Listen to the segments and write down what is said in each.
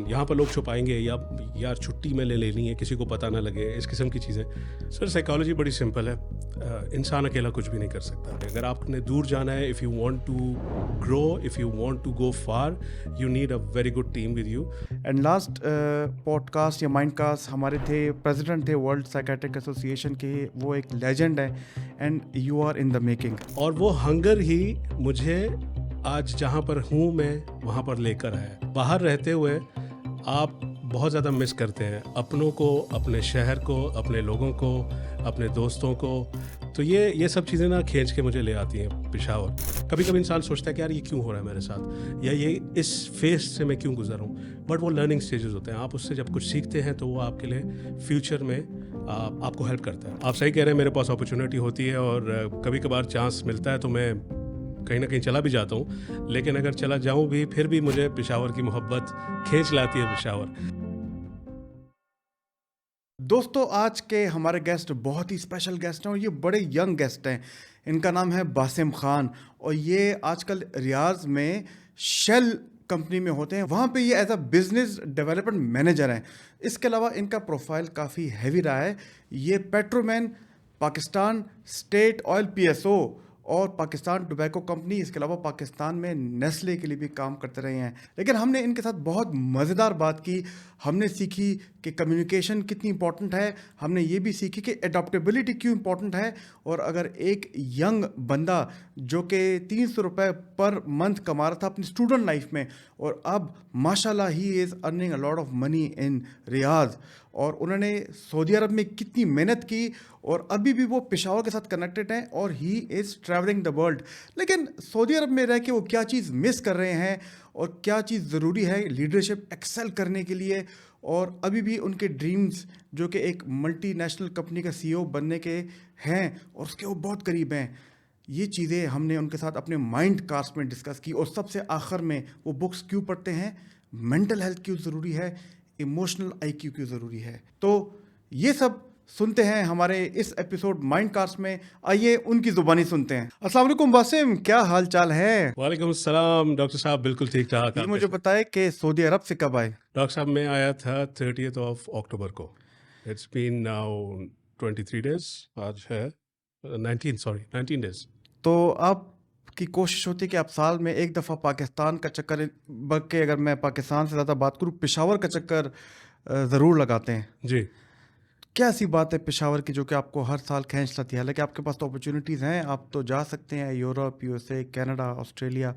یہاں پر لوگ چھپائیں گے یا یار چھٹی میں لے لینی ہے, کسی کو پتہ نہ لگے, اس قسم کی چیزیں. سر سائیکالوجی بڑی سمپل ہے, انسان اکیلا کچھ بھی نہیں کر سکتا. اگر آپ نے دور جانا ہے, if you want to grow, if you want to go far, you need a very good team with you. And last podcast یا مائنڈ کاسٹ ہمارے تھے پریزیڈنٹ تھے ورلڈ سائیکیٹرک ایسوسیشن کے, وہ ایک لیجنڈ ہے and you are in the making. اور وہ ہنگر ہی مجھے آج جہاں پر ہوں میں وہاں پر لے کر آیا. باہر رہتے ہوئے آپ بہت زیادہ مس کرتے ہیں اپنوں کو, اپنے شہر کو, اپنے لوگوں کو, اپنے دوستوں کو. تو یہ سب چیزیں نا کھینچ کے مجھے لے آتی ہیں پشاور. کبھی کبھی انسان سوچتا ہے کہ یار یہ کیوں ہو رہا ہے میرے ساتھ, یا یہ اس فیس سے میں کیوں گزر ہوں. بٹ وہ لرننگ سٹیجز ہوتے ہیں, آپ اس سے جب کچھ سیکھتے ہیں تو وہ آپ کے لیے فیوچر میں آپ کو ہیلپ کرتا ہے. آپ صحیح کہہ رہے ہیں, میرے پاس اپرچونیٹی ہوتی ہے اور کبھی کبھار چانس ملتا ہے تو میں کہیں نہ کہیں چلا بھی جاتا ہوں, لیکن اگر چلا جاؤں بھی پھر بھی مجھے پشاور کی محبت کھینچ لاتی ہے پشاور. دوستو آج کے ہمارے گیسٹ بہت ہی اسپیشل گیسٹ ہیں اور یہ بڑے ینگ گیسٹ ہیں. ان کا نام ہے باسم خان اور یہ آج کل ریاض میں شیل کمپنی میں ہوتے ہیں, وہاں پہ یہ as a business development manager ہیں. اس کے علاوہ ان کا پروفائل کافی ہیوی رہا ہے. یہ Petromin, Pakistan state oil P S O اور پاکستان ٹوبیکو کمپنی, اس کے علاوہ پاکستان میں نیسلے کے لیے بھی کام کرتے رہے ہیں. لیکن ہم نے ان کے ساتھ بہت مزیدار بات کی. ہم نے سیکھی کہ کمیونیکیشن کتنی امپورٹنٹ ہے, ہم نے یہ بھی سیکھی کہ اڈاپٹیبلٹی کیوں امپورٹنٹ ہے. اور اگر ایک ینگ بندہ جو کہ 300 روپے پر منتھ کما رہا تھا اپنی اسٹوڈنٹ لائف میں, اور اب ماشاء اللہ ہی از earning a lot of money ان ریاض, اور انہوں نے سعودی عرب میں کتنی محنت کی اور ابھی بھی وہ پشاور کے ساتھ کنیکٹڈ ہیں اور ہی از ٹریولنگ دا ورلڈ. لیکن سعودی عرب میں رہ کے وہ کیا چیز مس کر رہے ہیں اور کیا چیز ضروری ہے لیڈرشپ ایکسل کرنے کے لیے, اور ابھی بھی ان کے ڈریمز جو کہ ایک ملٹی نیشنل کمپنی کا سی او بننے کے ہیں اور اس کے وہ بہت قریب ہیں, یہ چیزیں ہم نے ان کے ساتھ اپنے مائنڈ کاسٹ میں ڈسکس کی. اور سب سے آخر میں وہ بکس کیوں پڑھتے ہیں, مینٹل ہیلتھ کیوں ضروری ہے, ایموشنل آئی کیو کیوں ضروری ہے. تو یہ سب سنتے ہیں ہمارے اس ایپیسوڈ مائنڈ کاسٹ میں. آئیے ان کی زبانی سنتے ہیں. السلام علیکم باسم, کیا حال چال ہے؟ وعلیکم السلام ڈاکٹر صاحب, بالکل ٹھیک ٹھاک. یہ مجھے بتائے کہ سعودی عرب سے کب آئے؟ ڈاکٹر صاحب میں آیا تھا 30 اکتوبر کو. اٹس بین ناؤ 23 days, آج ہے 19 days. تو آپ کی کوشش ہوتی ہے کہ آپ سال میں ایک دفعہ پاکستان کا چکر, بلکہ اگر میں پاکستان سے زیادہ بات کروں پشاور کا چکر ضرور لگاتے ہیں. جی, کیا ایسی بات ہے پشاور کی جو کہ آپ کو ہر سال کھینچ لاتی ہے؟ حالانکہ آپ کے پاس تو اپرچونیٹیز ہیں, آپ تو جا سکتے ہیں Europe, U S A, Canada, Australia,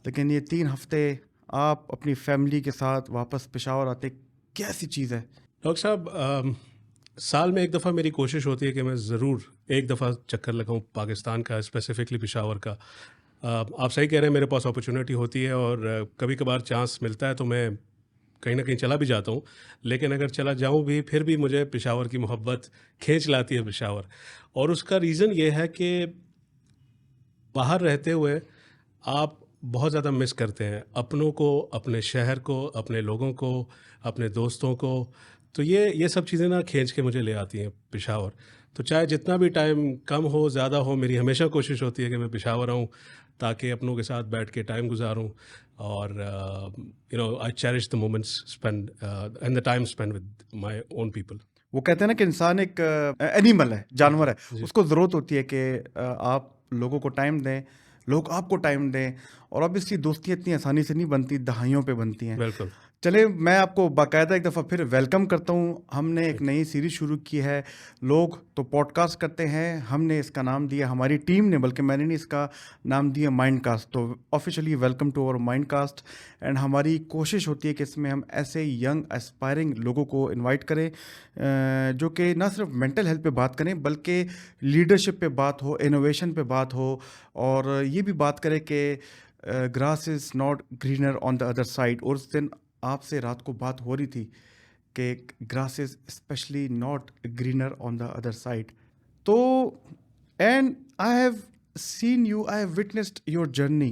لیکن یہ 3 ہفتے آپ اپنی فیملی کے ساتھ واپس پشاور آتے, کیا ایسی چیز ہے؟ ڈاکٹر صاحب سال میں ایک دفعہ میری کوشش ہوتی ہے کہ میں ضرور ایک دفعہ چکر لگاؤں پاکستان کا, اسپیسیفکلی پشاور کا. آپ صحیح کہہ رہے ہیں, میرے پاس اپرچونیٹی ہوتی ہے اور کبھی کبھار چانس ملتا ہے تو میں کہیں نہ کہیں چلا بھی جاتا ہوں, لیکن اگر چلا جاؤں بھی پھر بھی مجھے پشاور کی محبت کھینچ لاتی ہے پشاور. اور اس کا ریزن یہ ہے کہ باہر رہتے ہوئے آپ بہت زیادہ مس کرتے ہیں اپنوں کو, اپنے شہر کو, اپنے لوگوں کو, اپنے دوستوں کو. تو یہ سب چیزیں نا کھینچ کے مجھے لے آتی ہیں پشاور. تو چاہے جتنا بھی ٹائم کم ہو زیادہ ہو, میری ہمیشہ کوشش ہوتی ہے کہ میں پشاور آؤں تاکہ اپنوں کے ساتھ بیٹھ کے ٹائم گزاروں. اور I cherish the moments spend and the time spend with my own people. وہ کہتے ہیں نا کہ انسان ایک اینیمل ہے, جانور ہے, اس کو ضرورت ہوتی ہے کہ آپ لوگوں کو ٹائم دیں, لوگ آپ کو ٹائم دیں. اور اب اس کی دوستیاں اتنی آسانی سے نہیں بنتی, دہائیوں پہ بنتی ہیں. بالکل. چلے میں آپ کو باقاعدہ ایک دفعہ پھر ویلکم کرتا ہوں. ہم نے ایک نئی سیریز شروع کی ہے. لوگ تو پوڈ کاسٹ کرتے ہیں, ہم نے اس کا نام دیا, ہماری ٹیم نے, بلکہ میں نے نہیں, اس کا نام دیا مائنڈ کاسٹ. تو آفیشیلی ویلکم ٹو اور مائنڈ کاسٹ. اینڈ ہماری کوشش ہوتی ہے کہ اس میں ہم ایسے ینگ اسپائرنگ لوگوں کو انوائٹ کریں جو کہ نہ صرف مینٹل ہیلتھ پہ بات کریں بلکہ لیڈرشپ پہ بات ہو, انوویشن پہ بات ہو, اور یہ بھی بات کریں کہ grass is not greener on the other side. اور اس دن آپ سے رات کو بات ہو رہی تھی کہ grass is especially not greener on the other side. تو and I have seen you, I have witnessed your journey,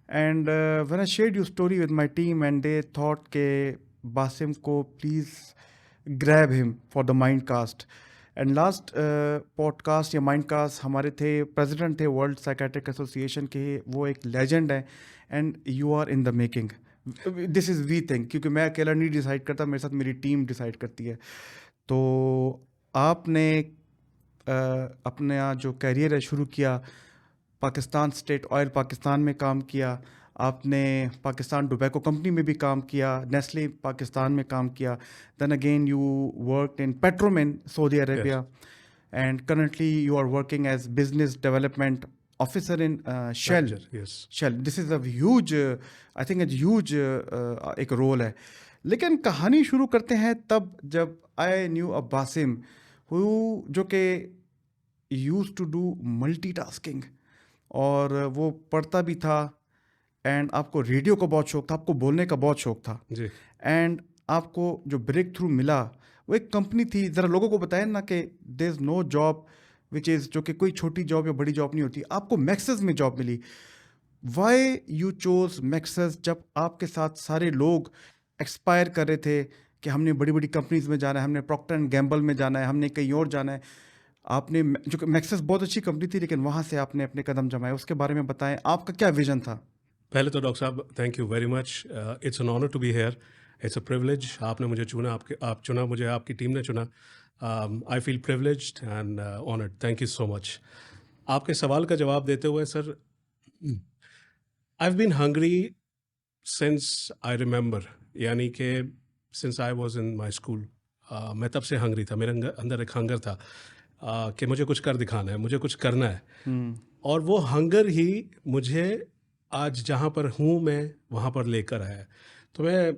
and when I shared your story with my team and they thought کہ باسم کو please grab ہم for the mind cast. And last podcast یا mind cost ہمارے تھے president تھے world psychiatric association کے, وہ ایک لیجنڈ ہے and you are in the making. This is the thing, کیونکہ میں اکیلا نہیں ڈیسائڈ کرتا، میرے ساتھ میری ٹیم ڈیسائڈ کرتی ہے. تو آپ نے اپنا جو کیریئر ہے شروع کیا پاکستان اسٹیٹ آئل پاکستان میں کام کیا، آپ نے پاکستان ٹوبیکو کمپنی میں بھی کام کیا، نیسلے پاکستان میں کام کیا، then again you worked in Petromin Saudi Arabia, and currently you are working as business development officer in Shell. Shell this is a huge, I think a huge ایک role ہے. لیکن کہانی شروع کرتے ہیں تب جب آئی نیو ا باسم جو کہ used to do multitasking, اور وہ پڑھتا بھی تھا، اینڈ آپ کو ریڈیو کا بہت شوق تھا، آپ کو بولنے کا بہت شوق تھا جی. اینڈ آپ کو جو بریک تھرو ملا وہ ایک کمپنی تھی. ذرا لوگوں کو بتائیں نا کہ دیر از نو جاب وچ از، جو کہ کوئی چھوٹی جاب یا بڑی جاب نہیں ہوتی. آپ کو میکسز میں جاب ملی. وائی یو چوز میکسز جب آپ کے ساتھ سارے لوگ ایکسپائر کر رہے تھے کہ ہم نے بڑی بڑی کمپنیز میں جانا ہے، ہم نے پروکٹر اینڈ گیمبل میں جانا ہے، ہم نے کہیں اور جانا ہے. آپ نے، جو کہ میکسس بہت اچھی کمپنی تھی، لیکن وہاں سے آپ نے اپنے قدم جمائے، اس کے بارے میں بتائیں. آپ کا کیا ویژن تھا؟ پہلے تو ڈاکٹر صاحب thank you very much. It's an honour to be here. It's a privilege. آپ نے مجھے چنا، آپ چنا مجھے، آپ کی ٹیم نے چنا. I feel privileged and honoured. Thank you so much. آپ کے سوال کا جواب دیتے ہوئے sir, I have been hungry since I remember, یعنی کہ since I was in my school. میں تب سے ہنگری تھا. میرے اندر ایک ہنگر تھا کہ مجھے کچھ کر دکھانا ہے، مجھے کچھ کرنا ہے. اور وہ ہنگر ہی مجھے آج جہاں پر ہوں میں وہاں پر لے کر آیا. تو میں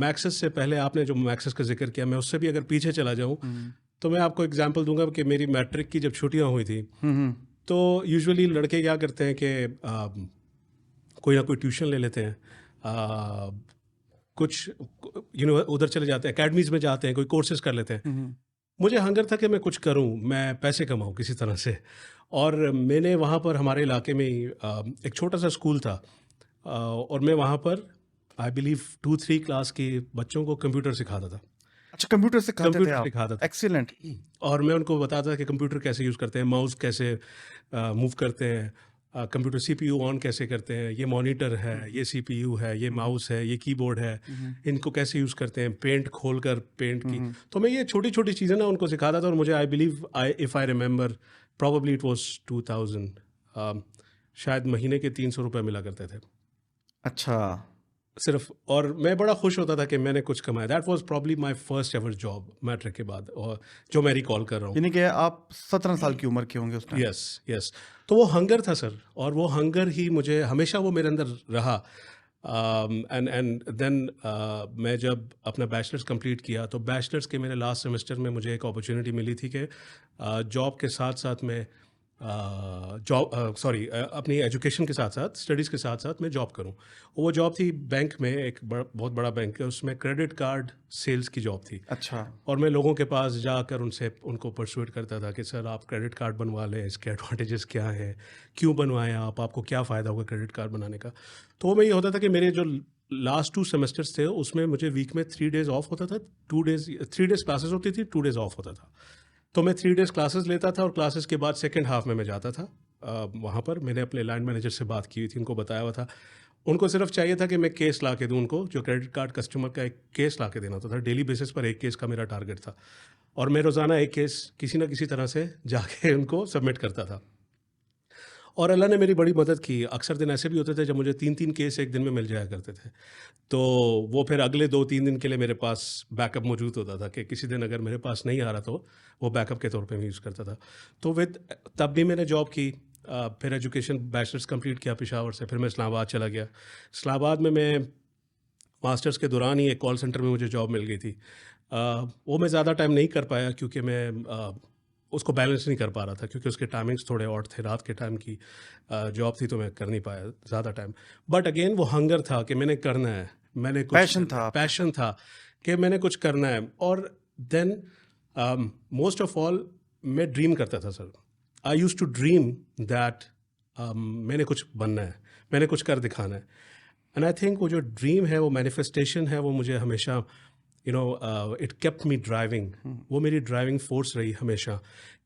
میکسس سے پہلے، آپ نے جو میکسس کا ذکر کیا، میں اس سے بھی اگر پیچھے چلا جاؤں تو میں آپ کو ایگزامپل دوں گا کہ میری میٹرک کی جب چھٹیاں ہوئی تھیں تو یوزولی لڑکے کیا کرتے ہیں کہ کوئی نہ کوئی ٹیوشن لے لیتے ہیں، کچھ ادھر چلے جاتے ہیں، اکیڈمیز میں جاتے ہیں، کوئی کورسز کر لیتے ہیں. مجھے ہنگر تھا کہ میں کچھ کروں، میں پیسے کماؤں کسی طرح سے. اور میں نے وہاں پر ہمارے علاقے میں ایک چھوٹا سا اسکول تھا، اور میں وہاں پر آئی بلیو 2-3 کلاس کے بچوں کو کمپیوٹر سکھاتا تھا. اچھا، کمپیوٹر سکھاتے تھے آپ؟ سکھاتا تھا. ایکسیلنٹ. اور میں ان کو بتاتا تھا کہ کمپیوٹر کیسے یوز کرتے ہیں، ماؤس کیسے موو کرتے ہیں، computer C P you on کیسے کرتے ہیں، یہ مانیٹر ہے، یہ سی پی یو ہے، یہ ماؤس ہے، یہ کی بورڈ ہے، ان کو کیسے یوز کرتے ہیں، پینٹ کھول کر پینٹ کی. تو میں یہ چھوٹی چھوٹی چیزیں نا ان کو سکھاتا تھا. اور مجھے I believe if I remember probably it was 2000، شاید مہینے کے 300 روپے ملا کرتے تھے. اچھا. صرف. اور میں بڑا خوش ہوتا تھا کہ میں نے کچھ کمایا. That was probably my first ever job matric کے بعد، اور جو میں ریکال کر رہا ہوں. یعنی کہ آپ 17 سال کی عمر کے ہوں گے اس ٹائم. یس. تو وہ ہنگر تھا سر، اور وہ ہنگر ہی مجھے ہمیشہ وہ میرے اندر رہا. اینڈ دین میں جب اپنا بیچلرس کمپلیٹ کیا تو بیچلرس کے میرے لاسٹ سیمسٹر میں مجھے ایک اپرچونیٹی ملی تھی کہ جاب کے ساتھ ساتھ میں اپنی ایجوکیشن کے ساتھ ساتھ، اسٹڈیز کے ساتھ ساتھ میں جاب کروں. وہ جاب تھی بینک میں، ایک بہت بڑا بینک ہے، اس میں کریڈٹ کارڈ سیلز کی جاب تھی. اچھا. اور میں لوگوں کے پاس جا کر ان کو پرسویٹ کرتا تھا کہ سر آپ کریڈٹ کارڈ بنوا لیں، اس کے ایڈوانٹیجز کیا ہیں، کیوں بنوائیں آپ کو کیا فائدہ ہوگا کریڈٹ کارڈ بنانے کا. تو وہ میں یہ ہوتا تھا کہ میرے جو لاسٹ 2 سیمسٹرس تھے اس میں مجھے ویک میں 3 days آف ہوتا تھا. 3 days کلاسز ہوتی تھی، 2 days آف ہوتا تھا. تو میں 3 days کلاسز لیتا تھا، اور کلاسز کے بعد سیکنڈ ہاف میں جاتا تھا. وہاں پر میں نے اپنے لائن مینیجر سے بات کی ہوئی تھی، ان کو بتایا ہوا تھا. ان کو صرف چاہیے تھا کہ میں کیس لا کے دوں ان کو، جو کریڈٹ کارڈ کسٹمر کا ایک کیس لا کے دینا ہوتا تھا. ڈیلی بیسس پر ایک کیس کا میرا ٹارگیٹ تھا، اور میں روزانہ ایک کیس کسی نہ کسی طرح سے جا کے ان کو سبمٹ کرتا تھا. اور اللہ نے میری بڑی مدد کی. اکثر دن ایسے بھی ہوتے تھے جب مجھے 3 کیس ایک دن میں مل جایا کرتے تھے. تو وہ پھر اگلے 2-3 دن کے لیے میرے پاس بیک اپ موجود ہوتا تھا کہ کسی دن اگر میرے پاس نہیں آ رہا تو وہ بیک اپ کے طور پہ میں یوز کرتا تھا. تو تب بھی میں نے جاب کی. پھر ایجوکیشن بیچلرس کمپلیٹ کیا پشاور سے. پھر میں اسلام آباد چلا گیا. اسلام آباد میں ماسٹرس کے دوران ہی ایک کال سینٹر میں مجھے جاب مل گئی تھی. وہ میں زیادہ ٹائم نہیں کر پایا کیونکہ میں اس کو بیلنس نہیں کر پا رہا تھا، کیونکہ اس کے ٹائمنگس تھوڑے اور تھے. رات کے ٹائم کی جاب تھی تو میں کر نہیں پایا زیادہ ٹائم. بٹ اگین وہ ہنگر تھا کہ میں نے کرنا ہے، میں نے پیشن تھا کہ میں نے کچھ کرنا ہے. اور دین موسٹ آف آل میں ڈریم کرتا تھا سر. آئی یوز ٹو ڈریم دیٹ میں نے کچھ بننا ہے، میں نے کچھ کر دکھانا ہے. اینڈ آئی تھنک وہ جو ڈریم ہے، وہ مینیفیسٹیشن ہے، وہ مجھے ہمیشہ اٹ کیپٹ می ڈرائیونگ. وہ میری ڈرائیونگ فورس رہی ہمیشہ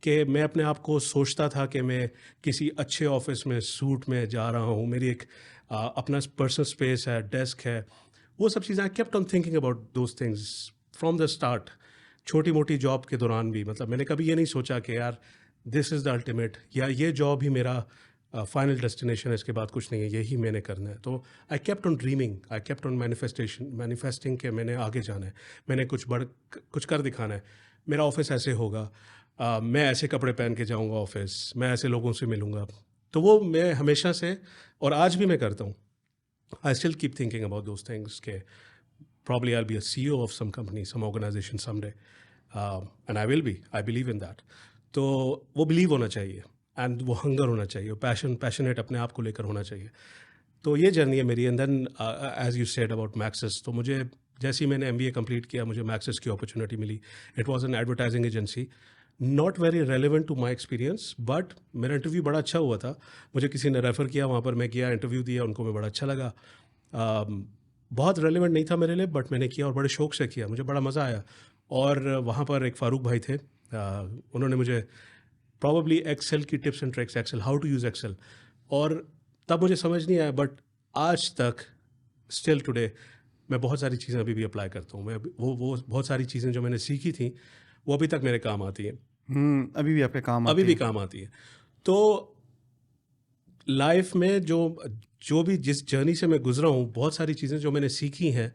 کہ میں اپنے آپ کو سوچتا تھا کہ میں کسی اچھے آفس میں سوٹ میں جا رہا ہوں، میری ایک اپنا پرسنل اسپیس ہے، ڈیسک ہے، وہ سب چیزیں I kept on thinking about those things from the start. چھوٹی موٹی جاب کے دوران بھی مطلب میں نے کبھی یہ نہیں سوچا کہ یار دس از دا الٹیمیٹ یا یہ جاب ہی میرا فائنل ڈیسٹینیشن ہے, اس کے بعد کچھ نہیں ہے, یہی میں نے کرنا ہے. تو I kept on dreaming, I kept on manifesting کہ میں نے آگے جانا ہے, میں نے کچھ کر دکھانا ہے, میرا آفس ایسے ہوگا, میں ایسے کپڑے پہن کے جاؤں گا آفس, میں ایسے لوگوں سے ملوں گا. تو وہ میں ہمیشہ سے اور آج بھی میں کرتا ہوں. I still keep thinking about those things. Probably I'll be a CEO of some company, some organization someday. And I will be. I believe in that. تو وہ بلیو ہونا چاہیے اینڈ وہ ہنگر ہونا چاہیے, پیشنیٹ اپنے آپ کو لے کر ہونا چاہیے. تو یہ جرنی ہے میری. And then as you said about Maxis, تو مجھے جیسے ہی میں نے MBA کمپلیٹ کیا مجھے میکسس کی اپرچونیٹی ملی. It was an advertising agency, not very relevant to my experience, but میرا انٹرویو بڑا اچھا ہوا تھا. مجھے کسی نے ریفر کیا, وہاں پر میں گیا, انٹرویو دیا, ان کو میں بڑا اچھا لگا. بہت ریلیونٹ نہیں تھا میرے لیے, بٹ میں نے کیا اور بڑے شوق سے کیا, مجھے بڑا مزہ آیا. اور وہاں پر ایک فاروق بھائی تھے, انہوں نے مجھے پرابیبلی ایکسل کی tips and tricks, excel, how to use excel, اور تب مجھے سمجھ نہیں آیا, بٹ آج تک اسٹل ٹوڈے میں بہت ساری چیزیں ابھی بھی اپلائی کرتا ہوں. میں وہ بہت ساری چیزیں جو میں نے سیکھی تھیں وہ ابھی تک میرے کام آتی ہیں, ابھی بھی آپ کے کام آتی ہیں. تو لائف میں جو بھی جس جرنی سے میں گزرا ہوں, بہت ساری چیزیں جو میں نے سیکھی ہیں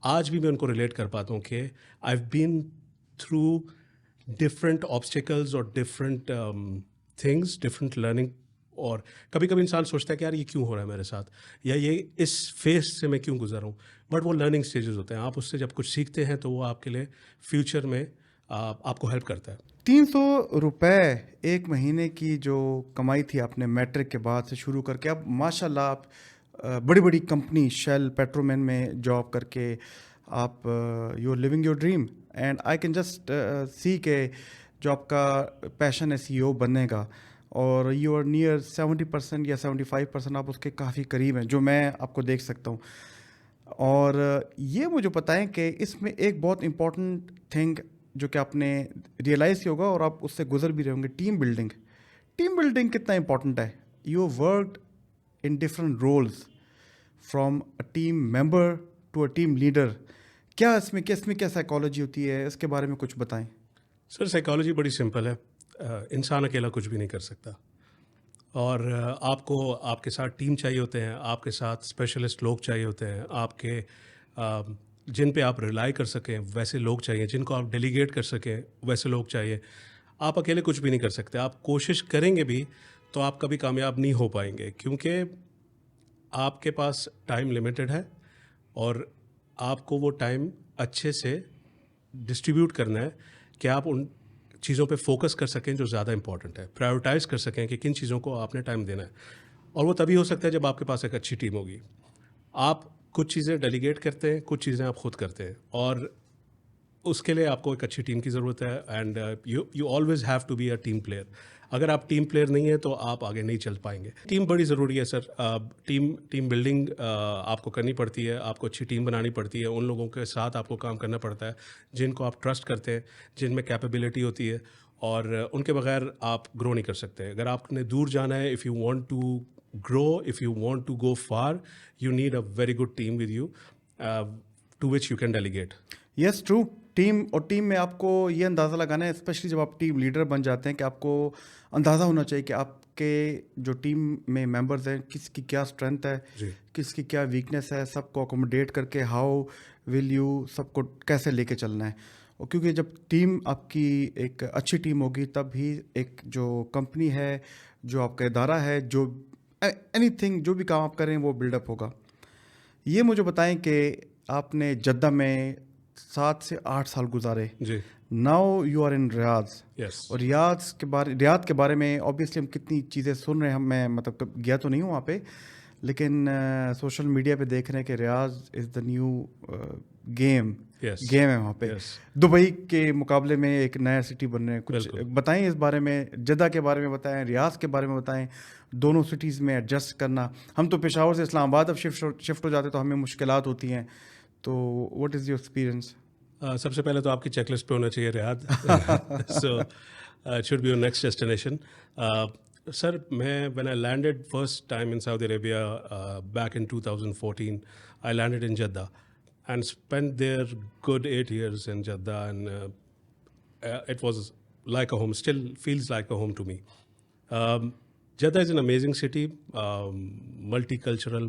آج بھی میں ان کو ریلیٹ کر پاتا ہوں کہ آئی have been through different obstacles اور ڈفرینٹ تھنگس, ڈفرینٹ لرننگ. اور کبھی کبھی انسان سوچتا ہے کہ یار یہ کیوں ہو رہا ہے میرے ساتھ, یا یہ اس فیز سے میں کیوں گزر رہا ہوں, بٹ وہ لرننگ اسٹیجز ہوتے ہیں. آپ اس سے جب کچھ سیکھتے ہیں تو وہ آپ کے لیے فیوچر میں آپ کو ہیلپ کرتا ہے. 300 روپے ایک مہینے کی جو کمائی تھی آپ نے میٹرک کے بعد سے شروع کر کے, اب ماشاء اللہ آپ بڑی بڑی کمپنی شیل, پیٹرومین میں جاب کر کے آپ you are living your dream. And I can just see کہ جو آپ کا پیشن ہے CEO بننے کا, اور یو آر نیئر 70% یا 75% آپ اس کے کافی قریب ہیں, جو میں آپ کو دیکھ سکتا ہوں. اور یہ مجھے بتائیں کہ اس میں ایک بہت امپورٹنٹ تھنگ جو کہ آپ نے ریئلائز کیا ہوگا اور آپ اس سے گزر بھی رہے ہوں گے, ٹیم بلڈنگ. ٹیم بلڈنگ کتنا امپورٹنٹ ہے؟ You worked in different roles from a team member to a team leader. کیا اس میں کیا سائیکالوجی ہوتی ہے, اس کے بارے میں کچھ بتائیں. سر سائیکالوجی بڑی سمپل ہے. انسان اکیلا کچھ بھی نہیں کر سکتا, اور آپ کو آپ کے ساتھ ٹیم چاہیے ہوتے ہیں, آپ کے ساتھ اسپیشلسٹ لوگ چاہیے ہوتے ہیں, آپ کے جن پہ آپ ریلائی کر سکیں ویسے لوگ چاہیے, جن کو آپ ڈیلیگیٹ کر سکیں ویسے لوگ چاہیے. آپ اکیلے کچھ بھی نہیں کر سکتے. آپ کوشش کریں گے بھی تو آپ کبھی کامیاب نہیں ہو پائیں گے, کیونکہ آپ کے پاس ٹائم لمیٹڈ ہے, اور آپ کو وہ ٹائم اچھے سے ڈسٹریبیوٹ کرنا ہے کہ آپ ان چیزوں پہ فوکس کر سکیں جو زیادہ امپورٹنٹ ہے, پرائیورٹائز کر سکیں کہ کن چیزوں کو آپ نے ٹائم دینا ہے. اور وہ تبھی ہو سکتا ہے جب آپ کے پاس ایک اچھی ٹیم ہوگی. آپ کچھ چیزیں ڈیلیگیٹ کرتے ہیں, کچھ چیزیں آپ خود کرتے ہیں, اور اس کے لیے آپ کو ایک اچھی ٹیم کی ضرورت ہے. And you always have to be a team player. اگر آپ ٹیم پلیئر نہیں ہیں تو آپ آگے نہیں چل پائیں گے. ٹیم بڑی ضروری ہے سر. ٹیم بلڈنگ آپ کو کرنی پڑتی ہے, آپ کو اچھی ٹیم بنانی پڑتی ہے, ان لوگوں کے ساتھ آپ کو کام کرنا پڑتا ہے جن کو آپ ٹرسٹ کرتے ہیں, جن میں کیپیبلٹی ہوتی ہے, اور ان کے بغیر آپ گرو نہیں کر سکتے. اگر آپ نے دور جانا ہے, if you want to grow, if you want to go far, you need a very good team with you to which you can delegate. Yes, true. Team میں آپ کو یہ اندازہ لگانا ہے, اسپیشلی جب آپ ٹیم لیڈر بن جاتے ہیں, کہ آپ کو اندازہ ہونا چاہیے کہ آپ کے جو ٹیم میں ممبرز ہیں کس کی کیا اسٹرینتھ ہے, کس کی کیا ویکنیس ہے, سب کو اکوموڈیٹ کر کے ہاؤ ول یو سب کو کیسے لے کے چلنا ہے. اور کیونکہ جب ٹیم آپ کی ایک اچھی ٹیم ہوگی تب ہی ایک جو کمپنی ہے, جو آپ کا ادارہ ہے, جو اینی تھنگ جو بھی کام آپ کریں وہ بلڈ اپ ہوگا. یہ مجھے بتائیں کہ آپ نے جدہ میں 7 سے 8 سال گزارے. جی. ناؤ یو آر ان ریاض. یس. اور ریاض کے بارے میں اوبیسلی ہم کتنی چیزیں سن رہے ہیں, میں مطلب گیا تو نہیں ہوں وہاں پہ, لیکن سوشل میڈیا پہ دیکھ رہے ہیں کہ ریاض از دا نیو گیم ہے وہاں پہ. دبئی کے مقابلے میں ایک نیا سٹی بن رہے ہیں. کچھ بتائیں اس بارے میں, جدہ کے بارے میں بتائیں, ریاض کے بارے میں بتائیں. دونوں سٹیز میں ایڈجسٹ کرنا, ہم تو پشاور سے اسلام آباد اب شفٹ ہو جاتے تو ہمیں مشکلات ہوتی ہیں, تو واٹ از یور ایکسپیرئنس؟ سب سے پہلے تو آپ کی چیک لسٹ پہ ہونا چاہیے Riyadh. So it should be your next destination. Sir میں when I landed first time in Saudi Arabia back in 2014, I landed in Jeddah. and spent there good 8 years in Jeddah, and it was like a home, still feels like a home to me. Jeddah is an amazing city, multicultural,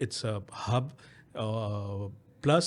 It's a hub. Plus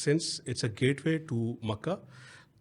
since it's a gateway to Makkah,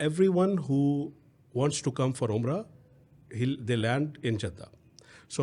everyone who wants to come for Umrah, they land in Jeddah. So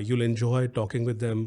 you'll enjoy talking with them.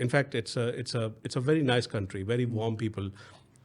In fact, it's a very nice country, very warm people.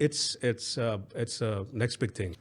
it's next big thing.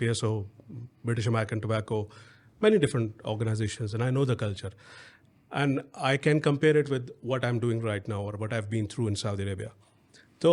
PSO, British American Tobacco, many different organizations, and I know the culture. And I can compare it with what I'm doing right now or what I've been through in Saudi Arabia. So,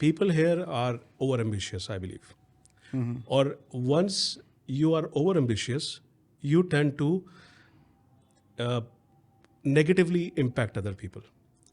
People here are over-ambitious, I believe. Or once you are over-ambitious, you tend to negatively impact other people.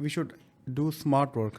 we should do smart work?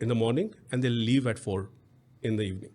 in the morning and they leave at 4 in the evening.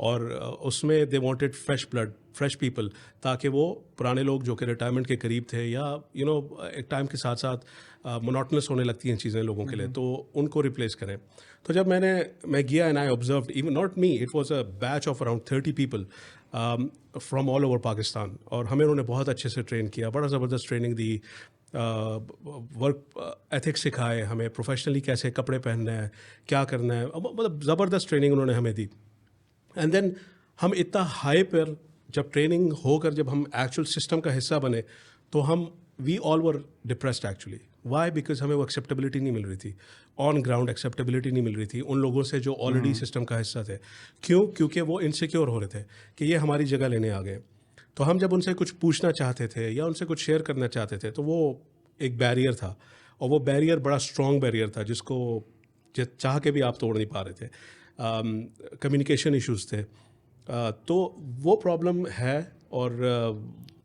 اور اس میں they wanted fresh blood, fresh people, تاکہ وہ پرانے لوگ جو کہ retirement کے قریب تھے یا ایک ٹائم کے ساتھ ساتھ مونوٹنس ہونے لگتی ہیں چیزیں لوگوں کے لیے, تو ان کو ریپلیس کریں. تو جب میں گیا and I observed, even not me, it was a batch of around 30 people from all over Pakistan, اور ہمیں انہوں نے بہت اچھے سے ٹرین کیا, بڑا زبردست ٹریننگ دی, ورک ایتھکس سکھائے ہمیں, پروفیشنلی کیسے کپڑے پہننا ہے, کیا کرنا ہے, مطلب زبردست ٹریننگ انہوں نے ہمیں دی. اینڈ دین ہم اتنا ہائی پر جب ٹریننگ ہو کر جب ہم ایکچوئل سسٹم کا حصہ بنے تو ہم وی آل ور ڈپریسڈ ایکچولی. وائی؟ بیکاز ہمیں وہ ایکسیپٹیبلٹی نہیں مل رہی تھی, آن گراؤنڈ ایکسیپٹیبلٹی نہیں مل رہی تھی ان لوگوں سے جو آلریڈی سسٹم کا حصہ تھے. کیوں؟ کیونکہ وہ انسیکیور ہو رہے تھے کہ یہ ہماری جگہ لینے آ گئے. تو ہم جب ان سے کچھ پوچھنا چاہتے تھے یا ان سے کچھ شیئر کرنا چاہتے تھے تو وہ ایک بیریئر تھا, اور وہ بیریئر بڑا اسٹرانگ بیریئر تھا جس کو چاہ کے بھی آپ توڑ نہیں پا رہے تھے. کمیونیکیشن ایشوز تھے, تو وہ پرابلم ہے. اور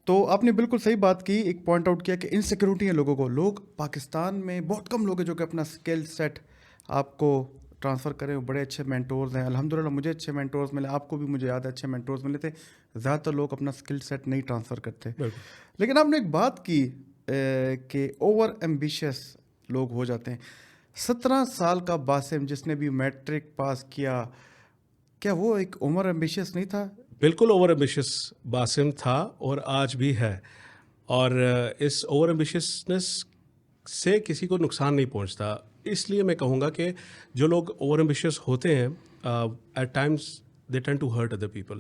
تو آپ نے بالکل صحیح بات کی, ایک پوائنٹ آؤٹ کیا کہ انسیکیورٹی ہے لوگوں کو. لوگ پاکستان میں بہت کم لوگ ہیں جو کہ اپنا اسکل سیٹ آپ کو ٹرانسفر کریں. بڑے اچھے مینٹورز ہیں الحمدللہ, مجھے اچھے مینٹورز ملے, آپ کو بھی مجھے یاد ہے اچھے مینٹورز ملے تھے. زیادہ تر لوگ اپنا اسکل سیٹ نہیں ٹرانسفر کرتے. لیکن آپ نے ایک بات کی کہ اوور ایمبیشیس لوگ ہو جاتے ہیں. 17 سال کا باسم جس نے بھی میٹرک پاس کیا وہ ایک اوور ایمبیشیس نہیں تھا؟ بالکل اوور ایمبیشیس باسم تھا اور آج بھی ہے. اور اس اوور ایمبیشیسنس سے کسی کو نقصان نہیں پہنچتا. اس لیے میں کہوں گا کہ جو لوگ اوور ایمبیشیس ہوتے ہیں at times they tend to hurt other people.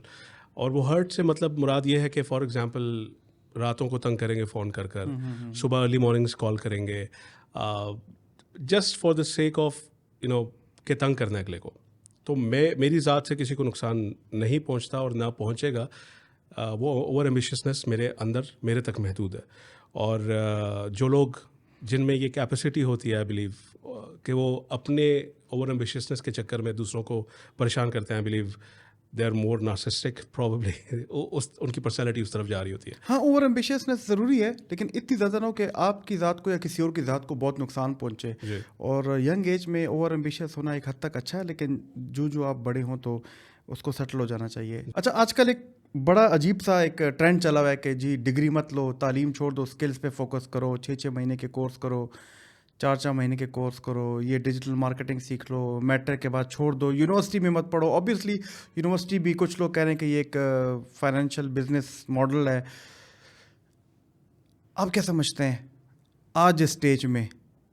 اور وہ ہرٹ سے مطلب مراد یہ ہے کہ فار ایگزامپل راتوں کو تنگ کریں گے فون کر کر, صبح ارلی مارننگس کال کریں گے, just for the sake of کہ تنگ کرنا اگلے کو. تو میری ذات سے کسی کو نقصان نہیں پہنچتا اور نہ پہنچے گا. وہ اوور ایمبیشیسنس میرے اندر میرے تک محدود ہے. اور جو لوگ جن میں یہ کیپیسٹی ہوتی ہے, آئی بلیو کہ وہ اپنے اوور ایمبیشیسنس کے چکر میں دوسروں کو پریشان کرتے ہیں, I believe they are more narcissistic probably. ان کی پرسنالٹی اس طرف جا رہی ہوتی ہے. ہاں, اوور ایمبیشیسنس ضروری ہے, لیکن اتنی زیادہ نہ ہو کہ آپ کی ذات کو یا کسی اور کی ذات کو بہت نقصان پہنچے. اور ینگ ایج میں اوور ایمبیشیس ہونا ایک حد تک اچھا ہے, لیکن جو آپ بڑے ہوں تو اس کو سیٹل ہو جانا چاہیے. اچھا, آج کل ایک بڑا عجیب سا ایک ٹرینڈ چلا ہوا ہے کہ جی ڈگری مت لو, تعلیم چھوڑ دو, اسکلس پہ فوکس کرو, 6 مہینے کے کورس کرو, 4 مہینے کے کورس کرو, یہ ڈیجیٹل مارکیٹنگ سیکھ لو, میٹرک کے بعد چھوڑ دو, یونیورسٹی میں مت پڑھو. اوبیسلی یونیورسٹی بھی کچھ لوگ کہہ رہے ہیں کہ یہ ایک فائنینشیل بزنس ماڈل ہے. آپ کیا سمجھتے ہیں آج اسٹیج میں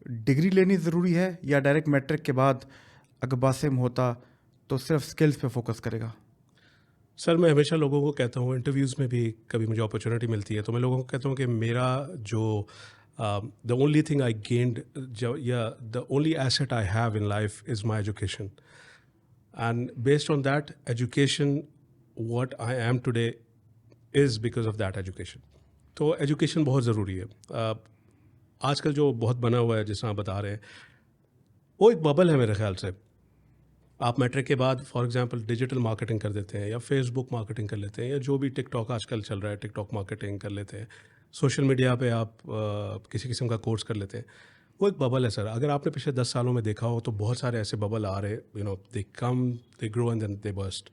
ڈگری لینی ضروری ہے, یا ڈائریکٹ میٹرک کے بعد اگر باسم ہوتا تو صرف اسکلس پہ فوکس کرے گا؟ سر, میں ہمیشہ لوگوں کو کہتا ہوں, انٹرویوز میں بھی کبھی مجھے اپرچونیٹی ملتی ہے تو میں لوگوں کو کہتا ہوں کہ میرا جو the only thing I gained, the only asset I have in life is my education. And based on that education, what I am today is because of that education. تو ایجوکیشن بہت ضروری ہے. آج کل جو بہت بنا ہوا ہے جس طرح آپ بتا رہے ہیں, وہ ایک ببل ہے میرے خیال سے. آپ میٹرک کے بعد فار ایگزامپل ڈیجیٹل مارکیٹنگ کر دیتے ہیں, یا فیس بک مارکیٹنگ کر لیتے ہیں, یا جو بھی ٹک ٹاک آج کل چل رہا ہے ٹک ٹاک مارکیٹنگ کر لیتے ہیں, سوشل میڈیا پہ آپ کسی قسم کا کورس کر لیتے ہیں. وہ ایک ببل ہے سر. اگر آپ نے پچھلے 10 سالوں میں دیکھا ہو تو بہت سارے ایسے ببل آ رہے, they come, they grow and then they burst.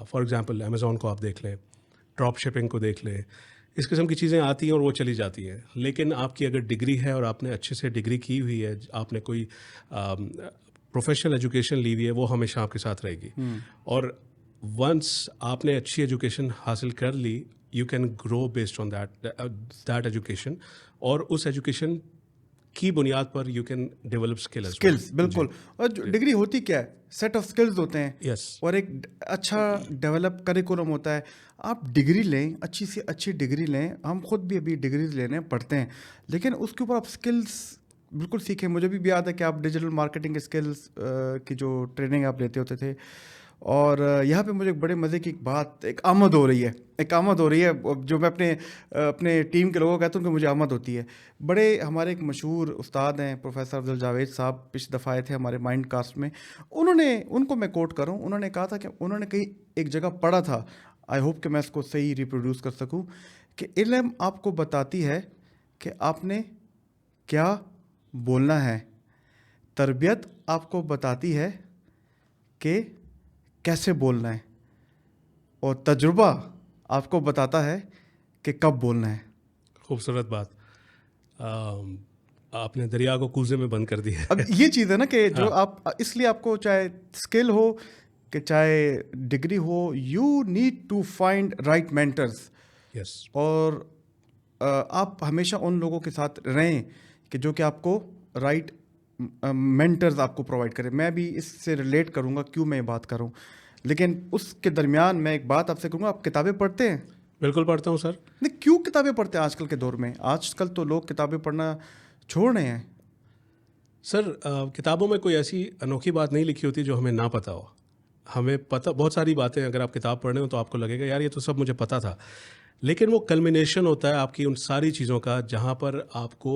For example Amazon کو آپ دیکھ لیں, ڈراپ شپنگ کو دیکھ لیں, اس قسم کی چیزیں آتی ہیں اور وہ چلی جاتی ہیں. لیکن آپ کی اگر ڈگری ہے اور آپ نے اچھے سے ڈگری کی ہوئی ہے, آپ نے کوئی پروفیشنل ایجوکیشن لی ہوئی ہے, وہ ہمیشہ آپ کے ساتھ رہے گی. اور ونس آپ نے اچھی ایجوکیشن حاصل کر لی, you can grow based on that education, اور اس ایجوکیشن کی بنیاد پر یو کین ڈیولپ اسکلس. بالکل. اور ڈگری ہوتی کیا ہے, سیٹ آف اسکلز ہوتے ہیں. یس. اور ایک اچھا ڈیولپ کریکولم ہوتا ہے. آپ ڈگری لیں, اچھی سے اچھی ڈگری لیں, ہم خود بھی ابھی ڈگریز لینے پڑھتے ہیں, لیکن اس کے اوپر آپ اسکلس بالکل سیکھیں. مجھے بھی یاد ہے کہ آپ ڈیجیٹل مارکیٹنگ اسکلس کی جو ٹریننگ آپ لیتے ہوتے تھے. اور یہاں پہ مجھے بڑے مزے کی ایک بات, ایک آمد ہو رہی ہے جو میں اپنے ٹیم کے لوگوں کو کہتا ہوں کہ مجھے آمد ہوتی ہے. بڑے ہمارے ایک مشہور استاد ہیں پروفیسر افضل جاوید صاحب, پچھلی دفعہ آئے تھے ہمارے مائنڈ کاسٹ میں. ان کو میں کوٹ کروں, انہوں نے کہا تھا کہ انہوں نے کہیں ایک جگہ پڑھا تھا, آئی ہوپ کہ میں اس کو صحیح ریپروڈیوس کر سکوں, کہ علم آپ کو بتاتی ہے کہ آپ نے کیا بولنا ہے, تربیت آپ کو بتاتی ہے کہ کیسے بولنا ہے. اور تجربہ آپ کو بتاتا ہے کہ کب بولنا ہے. خوبصورت بات. آپ نے دریا کو کوزے میں بند کر دیا. اب یہ چیز ہے نا کہ جو آپ اس لیے آپ کو چاہے اسکل ہو کہ چاہے ڈگری ہو, you need to find right mentors. Yes. اور آپ ہمیشہ ان لوگوں کے ساتھ رہیں کہ جو کہ آپ کو رائٹ مینٹرز آپ کو پرووائڈ کریں. میں بھی اس سے ریلیٹ کروں گا کیوں میں یہ بات کروں, لیکن اس کے درمیان میں ایک بات آپ سے کروں گا. آپ کتابیں پڑھتے ہیں؟ بالکل پڑھتا ہوں سر. نہیں, کیوں کتابیں پڑھتے ہیں آج کل کے دور میں؟ آج کل تو لوگ کتابیں پڑھنا چھوڑ رہے ہیں. سر کتابوں میں کوئی ایسی انوکھی بات نہیں لکھی ہوتی جو ہمیں نہ پتہ ہو. ہمیں پتہ بہت ساری باتیں, اگر آپ کتاب پڑھ رہے ہو تو آپ کو لگے گا یار یہ تو سب مجھے پتہ تھا, لیکن وہ کلمینیشن ہوتا ہے آپ کی ان ساری چیزوں کا جہاں پر آپ کو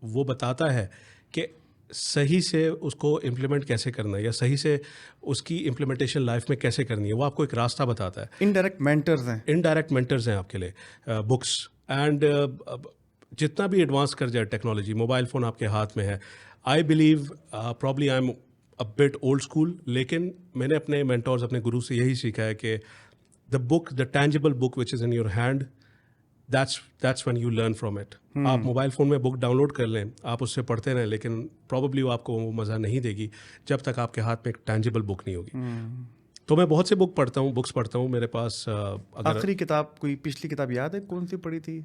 وہ بتاتا ہے کہ صحیح سے اس کو امپلیمنٹ کیسے کرنا ہے یا صحیح سے اس کی امپلیمنٹیشن لائف میں کیسے کرنی ہے. وہ آپ کو ایک راستہ بتاتا ہے. انڈائریکٹ مینٹرز ہیں. انڈائریکٹ مینٹرز ہیں آپ کے لیے بکس. اینڈ جتنا بھی ایڈوانس کر جائے ٹیکنالوجی, موبائل فون آپ کے ہاتھ میں ہے. I believe probably I am a but old school, لیکن میں نے اپنے مینٹورز, اپنے گرو سے یہی سیکھا ہے کہ the tangible book which is in your hand, that's when you learn from it. آپ موبائل فون میں بک ڈاؤن لوڈ کر لیں, آپ اس سے پڑھتے رہیں, لیکن پرابلی وہ آپ کو وہ مزہ نہیں دے گی جب تک آپ کے ہاتھ میں ایک ٹینجیبل بک نہیں ہوگی. تو میں بہت سے بکس پڑھتا ہوں. میرے پاس آخری کتاب, کوئی پچھلی کتاب یاد ہے کون سی پڑھی تھی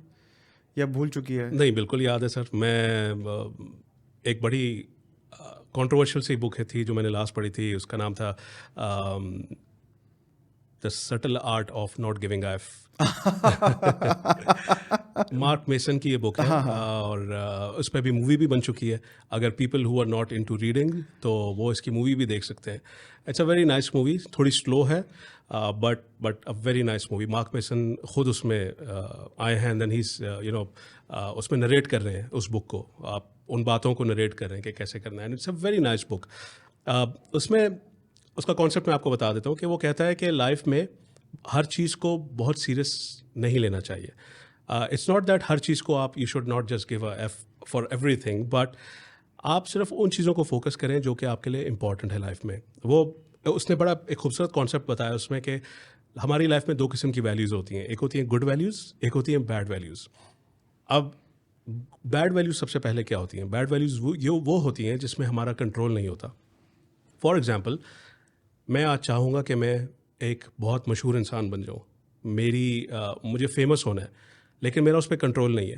یا بھول چکی ہے؟ نہیں, بالکل یاد ہے سر. میں ایک بڑی کنٹروورشل سی بک تھی جو میں نے لاسٹ پڑھی تھی, اس کا نام تھا the subtle art of not giving F. Mark Manson کی یہ بک ہے, اور اس پہ بھی مووی بھی بن چکی ہے. اگر people who are not into reading تو وہ اس کی مووی بھی دیکھ سکتے ہیں. It's a very nice movie, تھوڑی سلو ہے but a very nice movie. Mark Manson خود اس میں آئے ہیں, دین ہیز اس میں نریٹ کر رہے ہیں اس بک کو. آپ ان باتوں کو نریٹ کر رہے ہیں کہ کیسے کرنا ہے. اٹس اے ویری نائس بک. اس میں اس کا کانسیپٹ میں آپ کو بتا دیتا ہوں کہ وہ کہتا ہے کہ لائف میں ہر چیز کو بہت سیریس نہیں لینا چاہیے. اٹس ناٹ دیٹ ہر چیز کو آپ you should not just give a F for everything, but آپ صرف ان چیزوں کو فوکس کریں جو کہ آپ کے لیے امپورٹنٹ ہے لائف میں. وہ اس نے بڑا ایک خوبصورت کانسیپٹ بتایا اس میں کہ ہماری لائف میں 2 قسم کی ویلیوز ہوتی ہیں. ایک ہوتی ہیں گڈ ویلیوز, ایک ہوتی ہیں بیڈ ویلیوز. اب بیڈ ویلیوز سب سے پہلے کیا ہوتی ہیں؟ بیڈ ویلیوز وہ ہوتی ہیں جس میں ہمارا کنٹرول نہیں ہوتا. فار ایگزامپل, میں آج چاہوں گا کہ میں ایک بہت مشہور انسان بن جاؤں, مجھے فیمس ہونا ہے, لیکن میرا اس پہ کنٹرول نہیں ہے.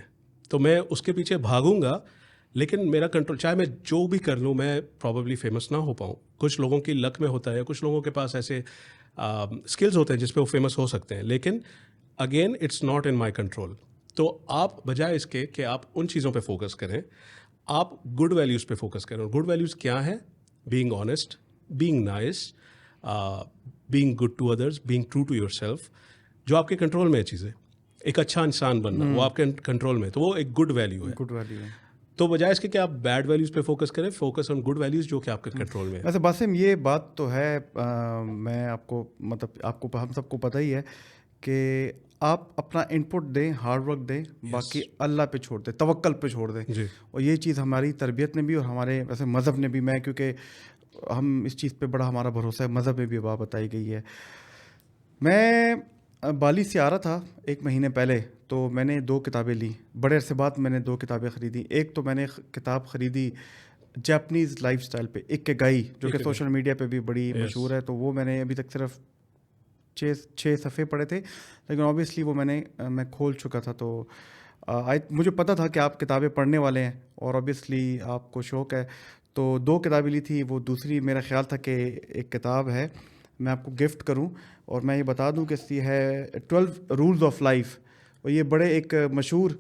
تو میں اس کے پیچھے بھاگوں گا, لیکن میرا کنٹرول, چاہے میں جو بھی کر لوں, میں پرابیبلی فیمس نہ ہو پاؤں. کچھ لوگوں کی لک میں ہوتا ہے, کچھ لوگوں کے پاس ایسے اسکلز ہوتے ہیں جس پہ وہ فیمس ہو سکتے ہیں, لیکن again it's not in my control. تو آپ بجائے اس کے کہ آپ ان چیزوں پہ فوکس کریں, آپ گڈ ویلیوز پہ فوکس کریں. اور گڈ ویلیوز کیا ہیں؟ Being honest, being nice, being good to others, being true to yourself. جو آپ کے کنٹرول میں ہے چیزیں, ایک اچھا انسان بننا, وہ آپ کے کنٹرول میں, تو وہ ایک گڈ ویلیو ہے. گڈ ویلیو ہے. تو بجائے اس کے کہ آپ بیڈ ویلیوز پہ فوکس کریں, فوکس آن گڈ ویلیوز جو کہ آپ کے کنٹرول میں ہے. ویسے باسم یہ بات تو ہے, میں آپ کو مطلب آپ کو ہم سب کو پتہ ہی ہے کہ آپ اپنا ان پٹ دیں, ہارڈ ورک دیں, باقی اللہ پہ چھوڑ دیں, توکل پہ چھوڑ دیں. جی. اور یہ چیز ہماری تربیت نے بھی اور ہمارے ویسے مذہب نے بھی, میں کیونکہ ہم اس چیز پہ بڑا ہمارا بھروسہ ہے, مذہب میں بھی بات بتائی گئی ہے. میں بالی سے آ رہا تھا 1 مہینے پہلے, تو میں نے 2 کتابیں لی. بڑے عرصے بعد میں نے 2 کتابیں خریدی. ایک تو میں نے کتاب خریدی جاپنیز لائف سٹائل پہ, اکیگائی, جو کہ سوشل میڈیا پہ بھی بڑی مشہور ہے. تو وہ میں نے ابھی تک صرف 6 صفحے پڑھے تھے, لیکن اوبیسلی وہ میں کھول چکا تھا. تو مجھے پتہ تھا کہ آپ کتابیں پڑھنے والے ہیں اور اوبیسلی آپ کو شوق ہے. تو 2 کتابیں لی تھی. وہ دوسری میرا خیال تھا کہ ایک کتاب ہے میں آپ کو گفٹ کروں, اور میں یہ بتا دوں کہ یہ ہے 12 رولز آف لائف. اور یہ بڑے ایک مشہور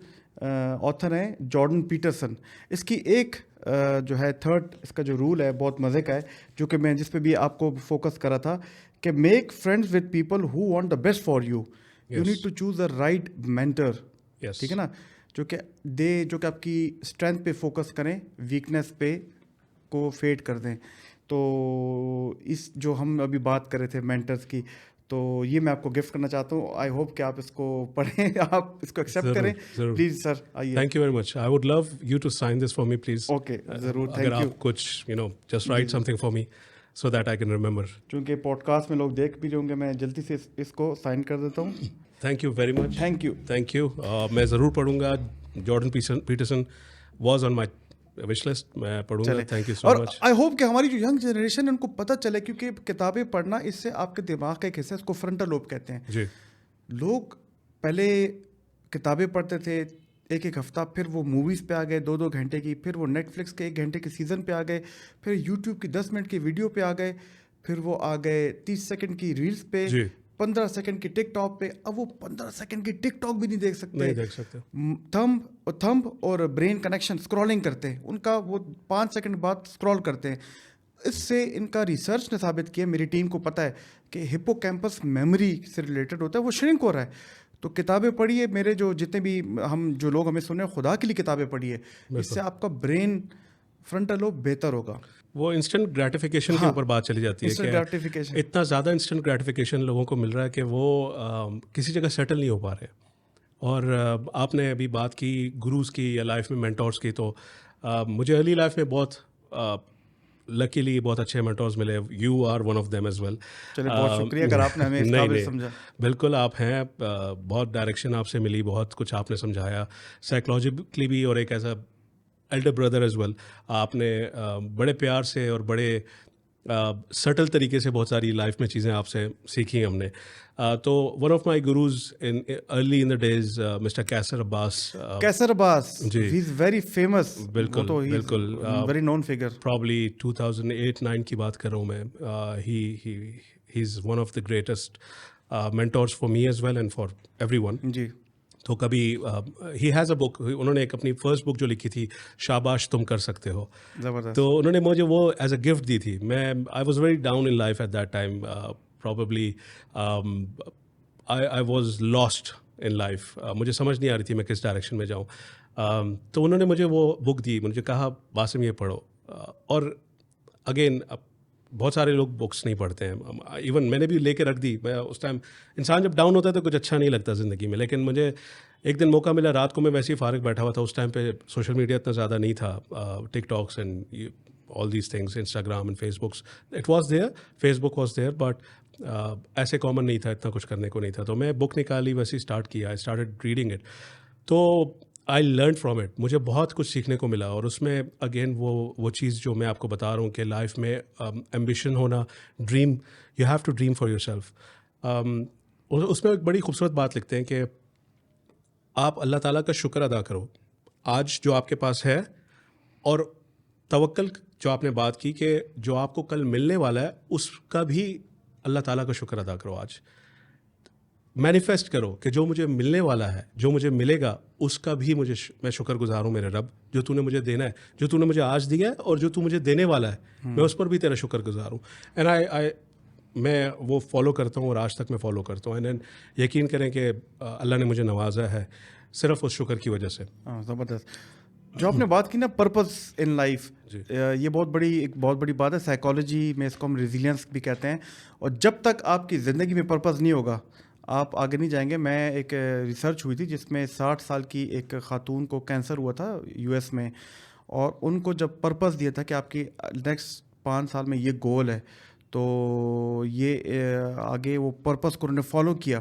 آتھر ہیں جارڈن پیٹرسن. اس کی ایک جو ہے 3rd اس کا جو رول ہے بہت مزے کا ہے, جو کہ میں جس پہ بھی آپ کو فوکس کرا تھا کہ make friends with people who want the best for you. You need to choose a right mentor. ٹھیک ہے نا, جو کہ آپ کی اسٹرینتھ پہ فوکس کریں, ویکنیس پہ کو فیڈ کر دیں. تو اس جو ہم ابھی بات کر رہے تھے مینٹرز کی, تو یہ میں آپ کو گفٹ کرنا چاہتا ہوں. آئی ہوپ کہ آپ اس کو پڑھیں, آپ اس کو ایکسیپٹ کریں. پلیز سر آئیے. Thank you very much. I would love you to sign this for me please. Okay, ضرور. اگر آپ کچھ just write something for me. so that I can remember. چونکہ پوڈ کاسٹ میں لوگ دیکھ بھی رہے ہوں گے, میں جلدی سے اس کو سائن کر دیتا ہوں. Thank you very much. Thank you. میں ضرور پڑھوں گا. Jordan Peterson was on my wish list, میں پڑھوں گا. تھینک یو سو اور مچ. آئی ہوپ کہ ہماری جو ینگ جنریشن ہے ان کو پتہ چلے, کیونکہ کتابیں پڑھنا اس سے آپ کے دماغ کا ایک حصہ ہے, اس کو فرنٹل لوب کہتے ہیں. جی. لوگ پہلے کتابیں پڑھتے تھے ایک ایک ہفتہ, پھر وہ موویز پہ آ گئے 2-2 گھنٹے کی, پھر وہ نیٹ فلکس کے 1 گھنٹے کے سیزن پہ آ گئے, پھر یوٹیوب کی 10 منٹ کی ویڈیو پہ آ گئے, پھر وہ آ گئے 30 سیکنڈ کی ریلز پہ, 15 سیکنڈ کی ٹک ٹاک پہ. اب وہ 15 سیکنڈ کی ٹک ٹاک بھی نہیں دیکھ سکتے. تھمب اور برین کنیکشن اسکرولنگ کرتے ہیں, ان کا وہ 5 سیکنڈ بعد اسکرول کرتے ہیں. اس سے ان کا ریسرچ نے ثابت کیا, میری ٹیم کو پتہ ہے کہ ہپو کیمپس میموری سے ریلیٹڈ ہوتا ہے, وہ شرنک ہو رہا ہے. تو کتابیں پڑھیے, میرے جو جتنے بھی جو لوگ ہمیں سن رہے ہیں, خدا کے لیے کتابیں پڑھیے, اس سے آپ کا برین فرنٹل لوب بہتر ہوگا. وہ انسٹنٹ گریٹیفیکیشن کے اوپر بات چلی جاتی ہے کہ اتنا زیادہ انسٹنٹ گریٹیفیکیشن لوگوں کو مل رہا ہے کہ وہ کسی جگہ سیٹل نہیں ہو پا رہے. اور آپ نے ابھی بات کی گروز کی یا لائف میں مینٹورس کی, تو مجھے ارلی لائف میں بہت لکیلی بہت اچھے مینٹورز ملے. You are one of them as well. چلے بہت شکریہ اگر آپ نے ہمیں اس قابل سمجھا. بالکل آپ ہیں, بہت ڈائریکشن آپ سے ملی, بہت کچھ آپ نے سمجھایا سائیکلوجیکلی بھی, اور ایک ایسا ایلڈر بردر ایز ویل. آپ نے بڑے پیار سے اور بڑے سٹل طریقے سے بہت ساری لائف میں چیزیں آپ سے سیکھی ہم نے. تو one of my gurus early in the days mister Qaiser Abbas. G, he is very famous. بالکل بالکل, ویری نون فگر. پرابلی 2008-9 کی بات کر رہا ہوں میں. He is one of the greatest mentors for me as well and for everyone. جی. تو کبھی ہی ہیز اے بک, انہوں نے ایک اپنی فرسٹ بک جو لکھی تھی شاباش تم کر سکتے ہو, تو انہوں نے مجھے وہ ایز اے گفٹ دی تھی. میں I was very down in life at that time, probably I was lost in life. مجھے سمجھ نہیں آ رہی تھی میں کس ڈائریکشن میں جاؤں. تو انہوں نے مجھے وہ بک دی, مجھے کہا باسم یہ پڑھو. اور اگین بہت سارے لوگ بکس نہیں پڑھتے ہیں, ایون میں نے بھی لے کے رکھ دی. میں اس ٹائم, انسان جب ڈاؤن ہوتا ہے تو کچھ اچھا نہیں لگتا زندگی میں, لیکن مجھے ایک دن موقع ملا, رات کو میں ویسے ہی فارغ بیٹھا ہوا تھا. اس ٹائم پہ سوشل میڈیا اتنا زیادہ نہیں تھا, TikToks and all these things, Instagram and Facebooks, it was there, Facebook was there, but ایسے کامن نہیں تھا, اتنا کچھ کرنے کو نہیں تھا. تو میں بک نکالی, ویسے ہی اسٹارٹ کیا, آئی اسٹارٹڈ ریڈنگ اٹ. تو آئی لرن فرام اٹ, مجھے بہت کچھ سیکھنے کو ملا. اور اس میں اگین وہ چیز جو میں آپ کو بتا رہا ہوں کہ لائف میں ایمبیشن ہونا, dream, you have to dream for yourself. اس میں ایک بڑی خوبصورت بات لکھتے ہیں کہ آپ اللہ تعالیٰ کا شکر ادا کرو آج جو آپ کے پاس ہے, اور توکل جو آپ نے بات کی کہ جو آپ کو کل ملنے والا ہے اس کا بھی اللہ تعالیٰ کا شکر ادا کرو. آج مینیفیسٹ کرو کہ جو مجھے ملنے والا ہے, جو مجھے ملے گا, اس کا بھی میں شکر گزار ہوں میرے رب, جو تو نے مجھے دینا ہے, جو تو نے مجھے آج دیا ہے, اور جو تو مجھے دینے والا ہے, میں اس پر بھی تیرا شکر گزار ہوں. اینڈ میں وہ فالو کرتا ہوں, اور آج تک میں فالو کرتا ہوں. اینڈ یقین کریں کہ اللہ نے مجھے نوازا ہے صرف اس شکر کی وجہ سے. زبردست. جو آپ نے بات کی نا پرپز ان لائف, یہ بہت بڑی بات ہے. سائیکالوجی میں اس کو ہم ریزیلینس بھی کہتے ہیں. اور جب تک آپ کی زندگی میں پرپز نہیں ہوگا آپ آگے نہیں جائیں گے. میں ایک ریسرچ ہوئی تھی جس میں 60 سال کی ایک خاتون کو کینسر ہوا تھا US میں, اور ان کو جب پرپز دیا تھا کہ آپ کی نیکسٹ 5 سال میں یہ گول ہے, تو یہ آگے وہ پرپز کو انہوں نے فالو کیا,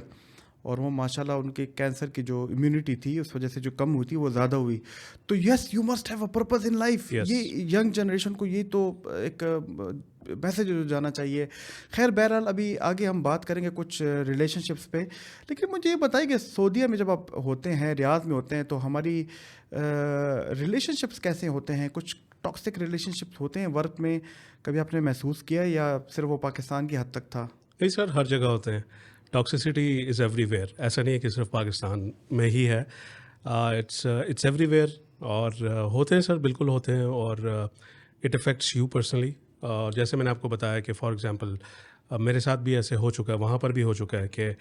اور وہ ماشاء اللہ ان کے کینسر کی جو امیونٹی تھی اس وجہ سے جو کم ہوئی تھی وہ زیادہ ہوئی. تو yes, you must have a purpose in life. یہ ینگ جنریشن کو یہ تو ایک میسیج جانا چاہیے. خیر بہرحال ابھی آگے ہم بات کریں گے کچھ ریلیشن شپس پہ, لیکن مجھے یہ بتائیے کہ سعودیہ میں جب آپ ہوتے ہیں, ریاض میں ہوتے ہیں, تو ہماری ریلیشن شپس کیسے ہوتے ہیں؟ کچھ ٹاکسک ریلیشن شپس ہوتے ہیں ورک میں, کبھی آپ نے محسوس کیا یا صرف وہ پاکستان کی حد تک تھا؟ نہیں سر, ہر جگہ ہوتے ہیں. Toxicity is every where. ایسا نہیں ہے کہ صرف پاکستان میں ہی ہے, اٹس ایوری ویئر. اور ہوتے ہیں سر, بالکل ہوتے ہیں, اور اٹ افیکٹس یو پرسنلی. جیسے میں نے آپ کو بتایا کہ فار ایگزامپل میرے ساتھ بھی ایسے ہو چکا ہے, وہاں پر بھی ہو چکا ہے کہ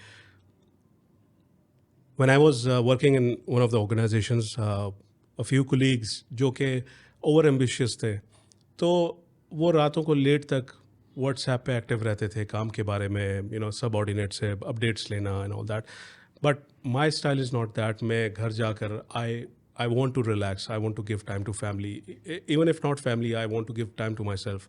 when I was working in one of the organizations, a few colleagues جو کہ اوور ایمبیشیس تھے, تو وہ راتوں کو لیٹ تک واٹس ایپ پہ ایکٹیو رہتے تھے کام کے بارے میں, سب آرڈینیٹ سے اپڈیٹس لینا and all that. But my style is not that. میں گھر جا کر I want to relax. I want to give time to family. Even if not family, I want to give time to myself.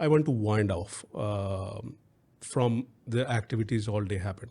I want to wind off from the activities all day happen.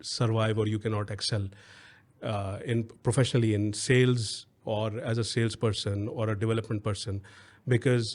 survive or you cannot excel in professionally in sales or as a salesperson or a development person because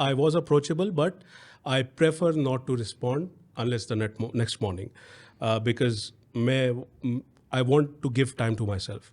I was approachable but I prefer not to respond unless the next morning because I want to give time to myself.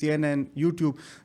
CNN, YouTube,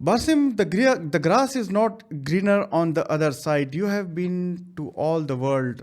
Basim, the grass is not greener on the other side. You have been to all the world.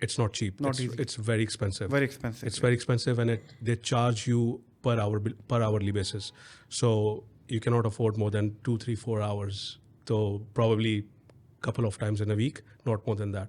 it's not cheap. It's very expensive. It's very expensive and they charge you per hourly basis. So you cannot afford more than 2, 3, 4 hours. So probably couple of times in a week, not more than that.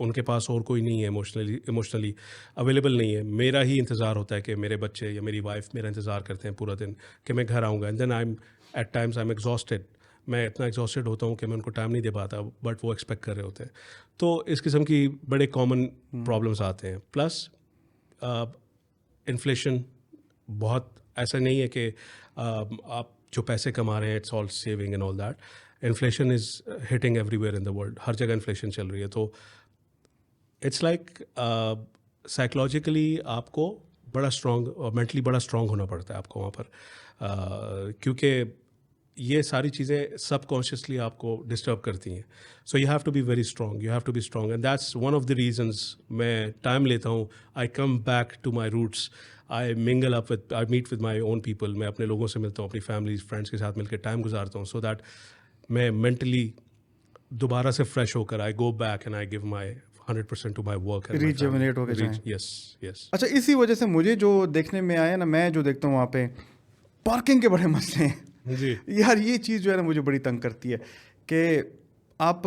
ان کے پاس اور کوئی نہیں ہے emotionally available نہیں ہے. میرا ہی انتظار ہوتا ہے کہ میرے بچے یا میری وائف میرا انتظار کرتے ہیں پورا دن کہ میں گھر آؤں گا. And then at times I am exhausted. میں اتنا ایگزاسٹیڈ ہوتا ہوں کہ میں ان کو ٹائم نہیں دے پاتا, بٹ وہ ایکسپیکٹ کر رہے ہوتے ہیں. تو اس قسم کی بڑے کامن پرابلمس آتے ہیں. پلس انفلیشن بہت ایسا نہیں ہے کہ آپ جو پیسے کما رہے ہیں it's all saving and all that. Inflation is hitting everywhere in the world. ہر جگہ انفلیشن چل رہی ہے. تو اٹس لائک سائیکولوجیکلی آپ کو بڑا اسٹرانگ اور مینٹلی بڑا اسٹرانگ ہونا پڑتا ہے آپ کو وہاں پر, کیونکہ یہ ساری چیزیں سب کانشیسلی آپ کو ڈسٹرب کرتی ہیں. So you have to be very strong, you have to be strong, and that's one of the reasons میں ٹائم لیتا ہوں. I come back to my roots, I mingle up with, I meet with my own people. میں اپنے لوگوں سے ملتا ہوں, اپنی فیملی فرینڈس کے ساتھ مل کے ٹائم گزارتا ہوں, سو دیٹ میں مینٹلی دوبارہ سے فریش ہو کر I go back and I give my 100% to my work. Rejuvenate ہو کے جائیں. یس یس. اچھا, اسی وجہ سے مجھے جو دیکھنے میں آیا نا, میں جو دیکھتا ہوں وہاں پہ پارکنگ کے بڑے مسئلے ہیں جی یار. یہ چیز جو ہے نا مجھے بڑی تنگ کرتی ہے کہ آپ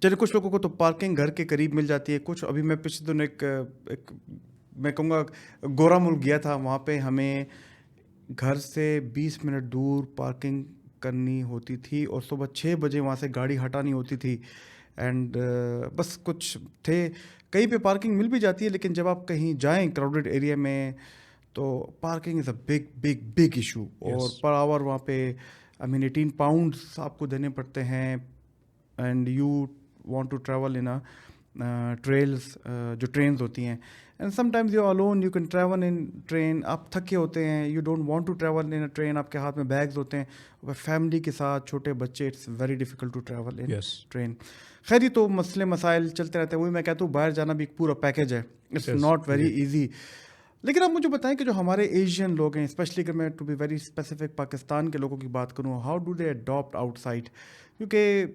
چلے کچھ لوگوں کو تو پارکنگ گھر کے قریب مل جاتی ہے. کچھ ابھی میں پچھلے دن ایک میں کہوں گا گورا ملک گیا تھا, وہاں پہ ہمیں گھر سے 20 منٹ دور پارکنگ کرنی ہوتی تھی اور صبح 6 بجے وہاں سے گاڑی ہٹانی ہوتی تھی. اینڈ بس کچھ تھے, کہیں پہ پارکنگ مل بھی جاتی ہے, لیکن جب آپ کہیں جائیں کراؤڈیڈ ایریا میں تو parking is a big big big issue. اور پر آور وہاں پہ آئی مین 18 پاؤنڈس آپ کو دینے پڑتے ہیں. And you want to travel in trails, جو ٹرینز ہوتی ہیں, and sometimes you alone you can travel in train. آپ تھکے ہوتے ہیں, you don't want to travel in train, آپ کے ہاتھ میں بیگز ہوتے ہیں, فیملی کے ساتھ چھوٹے بچے, it's very difficult to travel in train. خیر یہ تو مسئلے مسائل چلتے رہتے ہیں. وہی میں کہتا ہوں باہر جانا بھی ایک پورا پیکیج ہے, اٹس ناٹ ویری ایزی. لیکن آپ مجھے بتائیں کہ جو ہمارے ایشین لوگ ہیں, اسپیشلی اگر میں to be very specific Pakistan کے لوگوں کی بات کروں, how do they adapt outside? کیونکہ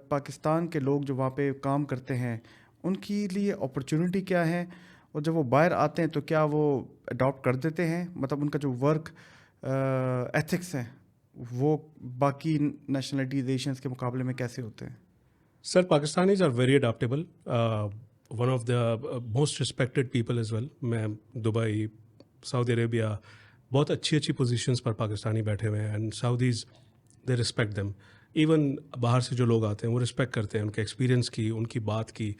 پاکستان کے لوگ جو وہاں پہ کام کرتے ہیں ان کی لیے اپرچونیٹی کیا ہے, اور جب وہ باہر آتے ہیں تو کیا وہ اڈاپٹ کر دیتے ہیں؟ مطلب ان کا جو ورک ایتھکس ہیں وہ باقی نیشنلٹیز ایشینس کے مقابلے میں کیسے ہوتے ہیں؟ Sir, Pakistanis are very adaptable, one of the most respected people as well. میں دبئی, سعودی عربیہ, بہت اچھی اچھی پوزیشنس پر پاکستانی بیٹھے ہوئے ہیں, and Saudis they respect them. Even باہر سے جو لوگ آتے ہیں وہ ریسپیکٹ کرتے ہیں ان کے ایکسپیرینس کی, ان کی بات کی,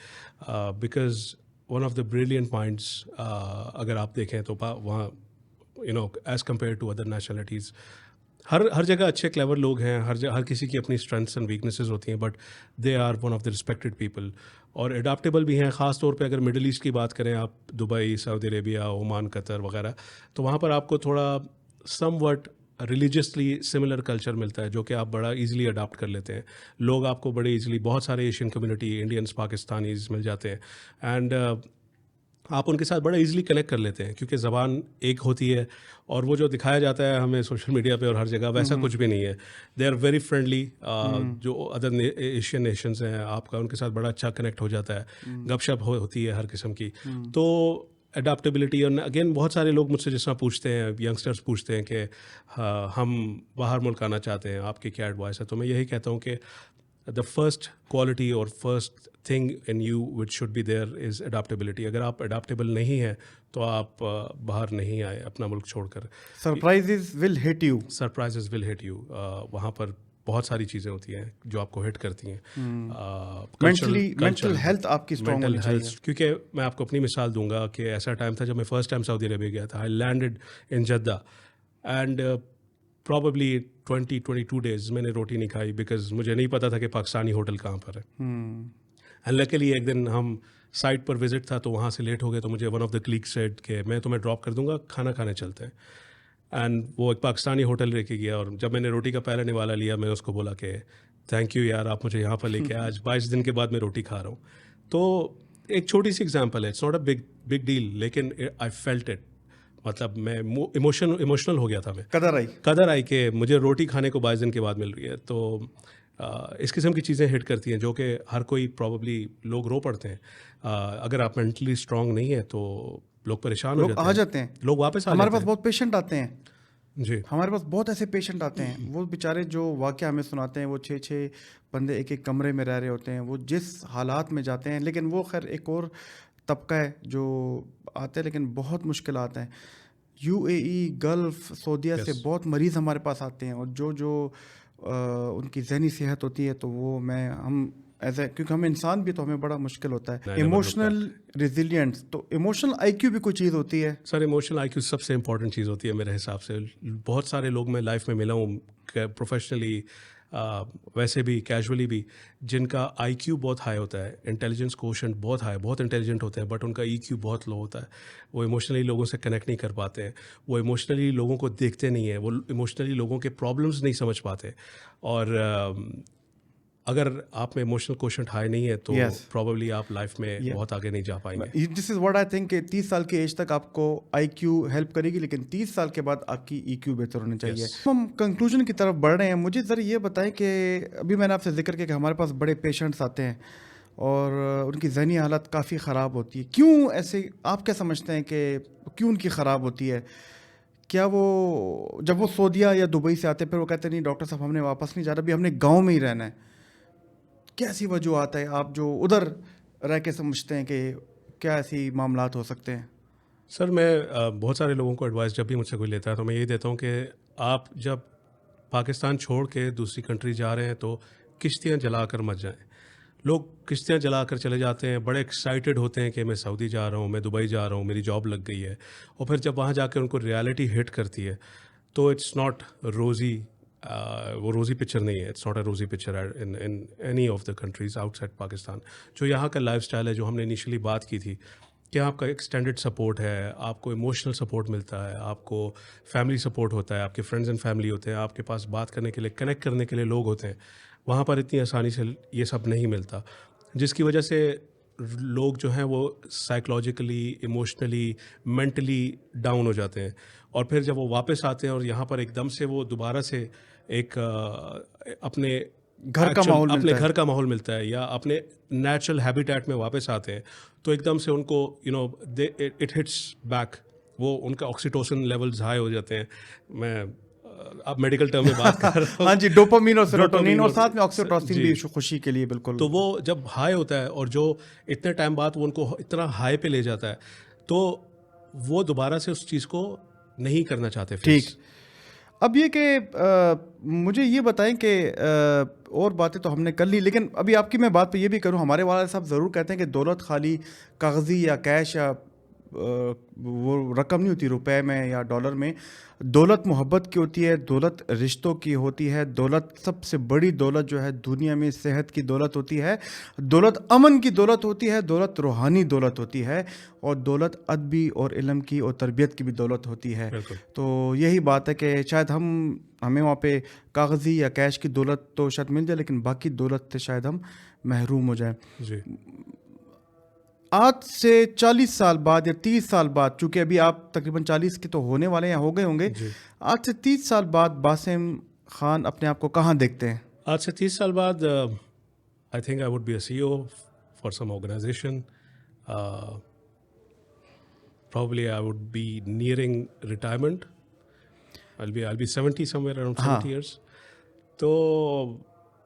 because one of the brilliant points اگر آپ دیکھیں تو وہاں as compare to other nationalities ہر جگہ اچھے کلیور لوگ ہیں. ہر کسی کی اپنی اسٹرینتھس اینڈ ویکنیسز ہوتی ہیں, but they are one of the respected people, اور اڈاپٹیبل بھی ہیں. خاص طور پہ اگر مڈل ایسٹ کی بات کریں آپ, دبئی, سعودی عربیہ, عمان, قطر وغیرہ, تو وہاں پر آپ کو تھوڑا some what religiously similar culture ملتا ہے جو کہ آپ بڑا ایزیلی اڈاپٹ کر لیتے ہیں. لوگ آپ کو بڑے ایزیلی, بہت سارے ایشین کمیونٹی, انڈینس, پاکستانیز مل جاتے ہیں, اینڈ آپ ان کے ساتھ بڑا ایزیلی کنیکٹ کر لیتے ہیں کیونکہ زبان ایک ہوتی ہے. اور وہ جو دکھایا جاتا ہے ہمیں سوشل میڈیا پہ اور ہر جگہ, ویسا کچھ بھی نہیں ہے. They are very friendly. جو ادر ایشین نیشنز ہیں آپ کا ان کے ساتھ بڑا اچھا کنیکٹ ہو جاتا ہے, گپ شپ ہوتی ہے ہر قسم کی. تو اڈاپٹیبلٹی, اور اگین بہت سارے لوگ مجھ سے جس طرح پوچھتے ہیں, ینگسٹرس پوچھتے ہیں کہ ہم باہر ملک آنا چاہتے ہیں, آپ کی کیا ایڈوائس ہے؟ تو میں یہی کہتا ہوں کہ the first quality or first thing in you which should be there is adaptability. اگر آپ adaptable نہیں ہیں تو آپ باہر نہیں آئے اپنا ملک چھوڑ کر. Surprises will hit you. Surprises will hit you. وہاں پر بہت ساری چیزیں ہوتی ہیں جو آپ کو ہٹ کرتی ہیں. mental health آپ کی strong ہونی چاہیے. کیونکہ میں آپ کو اپنی مثال دوں گا کہ ایسا ٹائم تھا جب میں فرسٹ ٹائم سعودی عربیہ گیا تھا. I landed in Jeddah and probably 22 days میں نے روٹی نہیں کھائی بیکاز مجھے نہیں پتا تھا کہ پاکستانی ہوٹل کہاں پر ہے. اینڈ لکیلی ایک دن ہم سائٹ پر وزٹ تھا تو وہاں سے لیٹ ہو گئے, تو مجھے one of the colleague said کہ میں تمہیں ڈراپ کر دوں گا, کھانا کھانے چلتے ہیں. اینڈ وہ ایک پاکستانی ہوٹل لے کے گیا, اور جب میں نے روٹی کا پہلا نوالا لیا میں اس کو بولا کہ تھینک یو یار, آپ مجھے یہاں پر لے کے آئے, آج 22 دن کے بعد میں روٹی کھا رہا ہوں. تو ایک چھوٹی سی ایگزامپل ہے, it's not a big deal, لیکن آئی فیلٹ اٹ. مطلب میں ایموشنل ہو گیا تھا, میں قدر آئی کہ مجھے روٹی کھانے کو 22 دن کے بعد مل رہی ہے. تو اس قسم کی چیزیں ہٹ کرتی ہیں جو کہ ہر کوئی پرابیبلی لوگ رو پڑتے ہیں. اگر آپ مینٹلی اسٹرانگ نہیں ہیں تو لوگ پریشان ہو جاتے ہیں, لوگ واپس ہمارے پاس بہت پیشنٹ آتے ہیں جی ہمارے پاس بہت ایسے پیشنٹ آتے ہیں، وہ بیچارے جو واقعہ ہمیں سناتے ہیں، وہ 6 بندے ایک ایک کمرے میں رہ رہے ہوتے ہیں، وہ جس حالات میں جاتے ہیں، لیکن وہ خیر ایک اور طبقہ ہے جو آتے ہیں لیکن بہت مشکلات ہیں. UAE، گلف، سعودیہ سے یس بہت مریض ہمارے پاس آتے ہیں، اور جو ان کی ذہنی صحت ہوتی ہے تو وہ ہم ایز اے، کیونکہ ہم انسان بھی تو ہمیں بڑا مشکل ہوتا ہے. never look back. Emotional resilience, تو ایموشنل IQ بھی کوئی چیز ہوتی ہے. سر ایموشنل آئی کیو سب سے امپورٹنٹ چیز ہوتی ہے میرے حساب سے. بہت سارے لوگ میں لائف میں ملا ہوں پروفیشنلی ویسے بھی کیجولی بھی جن کا آئی کیو بہت ہائی ہوتا ہے, انٹیلیجنس کوشنٹ بہت ہائی, بہت انٹیلیجنٹ ہوتے ہیں, بٹ ان کا ای کیو بہت لو ہوتا ہے. وہ ایموشنلی لوگوں سے کنیکٹ نہیں کر پاتے ہیں, وہ ایموشنلی لوگوں کو دیکھتے نہیں ہیں, وہ ایموشنلی لوگوں کے پرابلمس نہیں سمجھ پاتے. اور اگر آپ میں ایموشنل کوشنٹ ہائی نہیں ہے تو پروبیبلی آپ لائف میں بہت آگے نہیں جا پائیں گے. دس از واٹ آئی تھنک کہ 30 سال کی ایج تک آپ کو آئی کیو ہیلپ کرے گی, لیکن 30 سال کے بعد آپ کی ای کیو بہتر ہونی چاہیے. ہم کنکلوژن کی طرف بڑھ رہے ہیں. مجھے ذرا یہ بتائیں کہ ابھی میں نے آپ سے ذکر کیا کہ ہمارے پاس بڑے پیشنٹس آتے ہیں اور ان کی ذہنی حالت کافی خراب ہوتی ہے. کیوں ایسے, آپ کیا سمجھتے ہیں کہ کیوں ان کی خراب ہوتی ہے؟ کیا وہ جب وہ سعودیہ یا دبئی سے آتے ہیں پھر وہ کہتے ہیں نہیں ڈاکٹر صاحب ہم نے واپس نہیں جانا, ابھی ہم نے گاؤں میں ہی رہنا ہے, کیا ایسی وجوہات ہے آپ جو ادھر رہ کے سمجھتے ہیں کہ کیا ایسی معاملات ہو سکتے ہیں؟ سر میں بہت سارے لوگوں کو ایڈوائس جب بھی مجھ سے کوئی لیتا ہے تو میں یہی دیتا ہوں کہ آپ جب پاکستان چھوڑ کے دوسری کنٹری جا رہے ہیں تو کشتیاں جلا کر مت جائیں. لوگ کشتیاں جلا کر چلے جاتے ہیں, بڑے ایکسائٹیڈ ہوتے ہیں کہ میں سعودی جا رہا ہوں, میں دبئی جا رہا ہوں, میری جاب لگ گئی ہے, اور پھر جب وہاں جا کے ان کو ریالٹی ہٹ کرتی ہے تو اٹس ناٹ روزی, وہ روزی پکچر نہیں ہے. اٹس ناٹ اے روزی picture in any of the countries out side Pakistan. جو یہاں کا لائف اسٹائل ہے, جو ہم نے انیشلی بات کی تھی کہ آپ کا ایکسٹینڈڈ سپورٹ ہے, آپ کو ایموشنل سپورٹ ملتا ہے, آپ کو فیملی سپورٹ ہوتا ہے, آپ کے فرینڈز اینڈ فیملی ہوتے ہیں, آپ کے پاس بات کرنے کے لیے, کنیکٹ کرنے کے لیے لوگ ہوتے ہیں. وہاں پر اتنی آسانی سے یہ سب نہیں ملتا, جس کی وجہ سے لوگ جو ہیں وہ سائیکلوجیکلی, ایموشنلی, مینٹلی ڈاؤن ہو جاتے ہیں. اور پھر جب وہ واپس آتے ہیں اور یہاں پر ایک دم سے وہ دوبارہ سے ایک اپنے گھر کا ماحول ملتا ہے یا اپنے نیچرل ہیبیٹیٹ میں واپس آتے ہیں تو ایک دم سے ان کو اٹ ہٹس بیک, وہ ان کا آکسیٹوسن لیولز ہائی ہو جاتے ہیں. میں اب میڈیکل ٹرم میں بات کر رہا ہوں. ہاں جی, ڈوپامین اور سیروٹونین اور ساتھ میں آکسیٹوسن بھی خوشی کے لیے بالکل. تو وہ جب ہائی ہوتا ہے اور جو اتنے ٹائم بعد وہ ان کو اتنا ہائی پہ لے جاتا ہے تو وہ دوبارہ سے اس چیز کو نہیں کرنا چاہتے. ٹھیک, اب یہ کہ مجھے یہ بتائیں کہ اور باتیں تو ہم نے کر لی, لیکن ابھی آپ کی میں بات پہ یہ بھی کروں. ہمارے والد صاحب ضرور کہتے ہیں کہ دولت خالی کاغذی یا کیش یا وہ رقم نہیں ہوتی روپے میں یا ڈالر میں. دولت محبت کی ہوتی ہے, دولت رشتوں کی ہوتی ہے, دولت سب سے بڑی دولت جو ہے دنیا میں صحت کی دولت ہوتی ہے, دولت امن کی دولت ہوتی ہے, دولت روحانی دولت ہوتی ہے, اور دولت ادبی اور علم کی اور تربیت کی بھی دولت ہوتی ہے. تو یہی بات ہے کہ شاید ہمیں وہاں پہ کاغذی یا کیش کی دولت تو شاید مل جائے, لیکن باقی دولت سے شاید ہم محروم ہو جائیں. جی, آج سے 40 سال بعد یا 30 سال بعد, چونکہ ابھی آپ تقریباً 40 کے تو ہونے والے یا ہو گئے ہوں گے, آج سے 30 سال بعد باسم خان اپنے آپ کو کہاں دیکھتے ہیں؟ آج سے 30 سال بعد I think I would be a CEO for some organisation. Probably I would be nearing retirement. I'll be 70 somewhere around 70 years. تو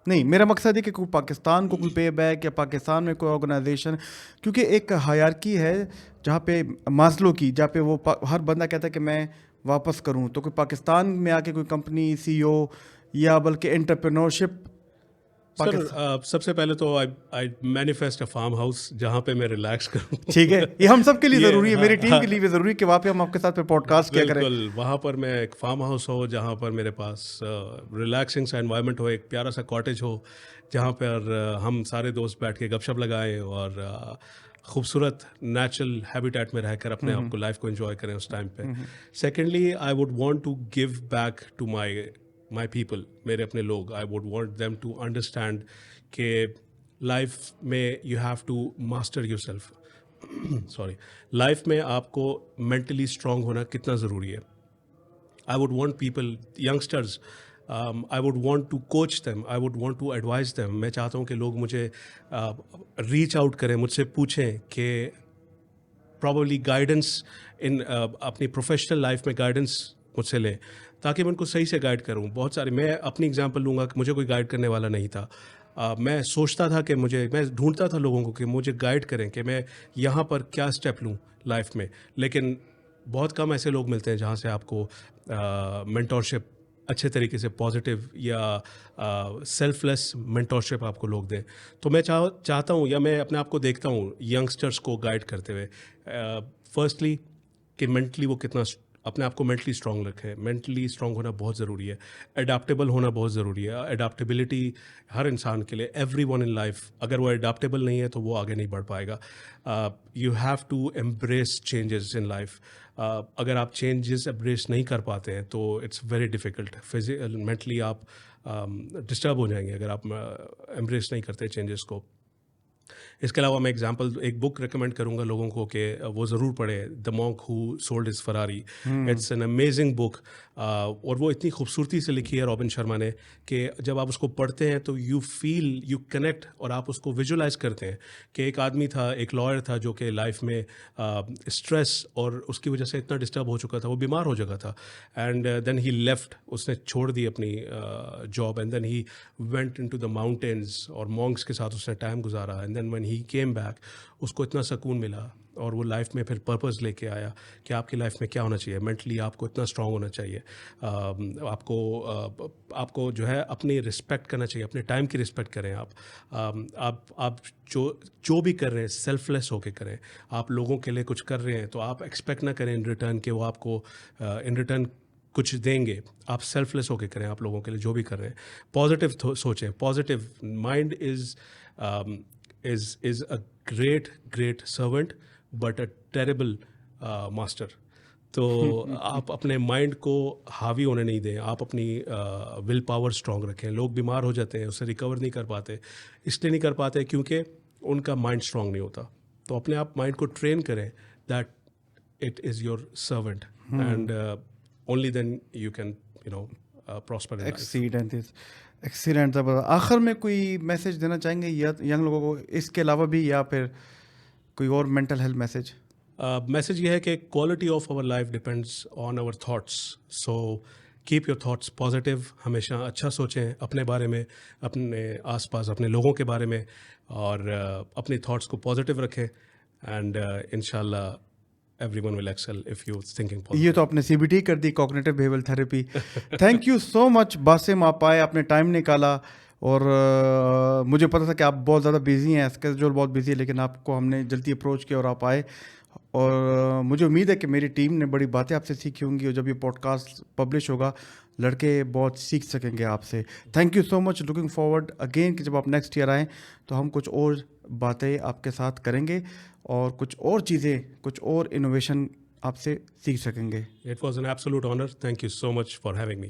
نہیں, میرا مقصد ہے کہ کوئی پاکستان کو کوئی پے بیک یا پاکستان میں کوئی آرگنائزیشن, کیونکہ ایک ہائرارکی ہے جہاں پہ ماسلو کی, جہاں پہ وہ ہر بندہ کہتا ہے کہ میں واپس کروں, تو کوئی پاکستان میں آ کے کوئی کمپنی CEO یا بلکہ انٹرپرینورشپ. سر سب سے پہلے تو آئی مینیفیسٹ اے فارم ہاؤس جہاں پہ میں ریلیکس کروں. ٹھیک ہے, یہ ہم سب کے لیے ضروری ہے, میری ٹیم کے لیے بھی ضروری ہے کہ وہاں پہ ہم آپ کے ساتھ پوڈ کاسٹ کیا کریں. بالکل, وہاں پر میں ایک فارم ہاؤس ہو جہاں پر میرے پاس ریلیکسنگ سا انوائرمنٹ ہو, ایک پیارا سا کاٹیج ہو جہاں پر ہم سارے دوست بیٹھ کے گپ شپ لگائیں اور خوبصورت نیچرل ہیبیٹیٹ میں رہ کر اپنے آپ کو لائف کو انجوائے کریں اس ٹائم پہ. Secondly I would want to give back to my people, میرے اپنے لوگ. I would want them to understand کہ لائف میں you have to master yourself. Life میں آپ کو مینٹلی اسٹرانگ ہونا کتنا ضروری ہے. I would want people, youngsters, I would want to coach them, I would want to advise them. میں چاہتا ہوں کہ لوگ مجھے ریچ آؤٹ کریں, مجھ سے پوچھیں کہ پرابیبلی گائیڈنس اپنی پروفیشنل لائف میں گائیڈنس مجھ سے لیں, تاکہ میں ان کو صحیح سے گائڈ کروں. بہت سارے میں اپنی اگزامپل لوں گا کہ مجھے کوئی گائڈ کرنے والا نہیں تھا. میں سوچتا تھا کہ میں ڈھونڈتا تھا لوگوں کو کہ مجھے گائڈ کریں کہ میں یہاں پر کیا اسٹیپ لوں لائف میں, لیکن بہت کم ایسے لوگ ملتے ہیں جہاں سے آپ کو مینٹورشپ اچھے طریقے سے پازیٹیو یا سیلف لیس مینٹورشپ آپ کو لوگ دیں. تو میں چاہتا ہوں یا میں اپنے آپ کو دیکھتا ہوں ینگسٹرس کو گائڈ کرتے ہوئے, فرسٹلی کہ مینٹلی وہ کتنا اپنے آپ کو مینٹلی اسٹرانگ رکھیں. مینٹلی اسٹرانگ ہونا بہت ضروری ہے, اڈاپٹیبل ہونا بہت ضروری ہے. اڈاپٹیبلٹی ہر انسان کے لیے, ایوری ون ان لائف, اگر وہ اڈاپٹیبل نہیں ہے تو وہ آگے نہیں بڑھ پائے گا. You have to embrace changes in life. اگر آپ چینجز ایمبریس نہیں کر پاتے ہیں تو اٹس ویری ڈیفیکلٹ. مینٹلی آپ ڈسٹرب ہو جائیں گے اگر آپ ایمبریس نہیں کرتے چینجز کو. اس کے علاوہ میں ایک بک ریکمینڈ کروں گا لوگوں کو کہ وہ ضرور پڑھیں, the monk who sold his Ferrari. It's an amazing book, اور وہ اتنی خوبصورتی سے لکھی ہے رابن شرما نے کہ جب آپ اس کو پڑھتے ہیں تو یو فیل, یو کنیکٹ, اور آپ اس کو ویژولائز کرتے ہیں کہ ایک آدمی تھا, ایک لائر تھا جو کہ لائف میں اسٹریس اور اس کی وجہ سے اتنا ڈسٹرب ہو چکا تھا, وہ بیمار ہو چکا تھا, اینڈ دین ہی لیفٹ, اس نے چھوڑ دی اپنی job, and then he went into the mountains, اور مونکس کے ساتھ اس نے ٹائم گزارا, and then when he came back اس کو اتنا سکون ملا, اور وہ لائف میں پھر پرپز لے کے آیا کہ آپ کی لائف میں کیا ہونا چاہیے. مینٹلی آپ کو اتنا اسٹرانگ ہونا چاہیے, آپ کو جو ہے اپنی رسپیکٹ کرنا چاہیے, اپنے ٹائم کی رسپیکٹ کریں. آپ جو بھی کر رہے ہیں سیلف لیس ہو کے کریں. آپ لوگوں کے لیے کچھ کر رہے ہیں تو آپ ایکسپیکٹ نہ کریں ان ریٹرن کہ وہ آپ کو ان ریٹرن کچھ دیں گے. آپ سیلف لیس ہو کے کریں آپ لوگوں کے لیے جو بھی کر رہے ہیں. پازیٹیو سوچیں. Positive mind is a great servant but a terrible master. تو آپ اپنے مائنڈ کو حاوی ہونے نہیں دیں, آپ اپنی ول پاور اسٹرانگ رکھیں. لوگ بیمار ہو جاتے ہیں, اس سے ریکور نہیں کر پاتے, اس لیے نہیں کر پاتے کیونکہ ان کا مائنڈ اسٹرانگ نہیں ہوتا. تو اپنے آپ مائنڈ کو ٹرین کریں that it is your servant, and only then you can prosper in life. Excellent. آخر میں کوئی میسج دینا چاہیں گے ینگ لوگوں کو اس کے علاوہ بھی, یا پھر کوئی اور مینٹل ہیلتھ میسج؟ میسج یہ ہے کہ quality of our life depends on our thoughts. So keep your thoughts positive. ہمیشہ اچھا سوچیں اپنے بارے میں, اپنے آس پاس اپنے لوگوں کے بارے میں, اور اپنے تھاٹس کو پازیٹیو رکھیں, اینڈ انشاء اللہ everyone will excel if you're thinking positive. یہ تو آپ نے CBT کر دی, cognitive behavioural therapy. Thank you so much Basim, آپ آئے, آپ نے ٹائم نکالا, اور مجھے پتا تھا کہ آپ بہت زیادہ بزی ہیں, اسکیجول بہت بزی ہے, لیکن آپ کو ہم نے جلدی اپروچ کیا اور آپ آئے, اور مجھے امید ہے کہ میری ٹیم نے بڑی باتیں آپ سے سیکھی ہوں گی, اور جب یہ پوڈ کاسٹ پبلش ہوگا لڑکے بہت سیکھ سکیں گے آپ سے. Thank you so much. Looking forward again کہ جب آپ نیکسٹ ایئر آئیں تو ہم کچھ اور باتیں آپ کے ساتھ کریں گے, اور کچھ اور چیزیں, کچھ اور انوویشن آپ سے سیکھ سکیں گے. It was an absolute honor. Thank you so much for having me.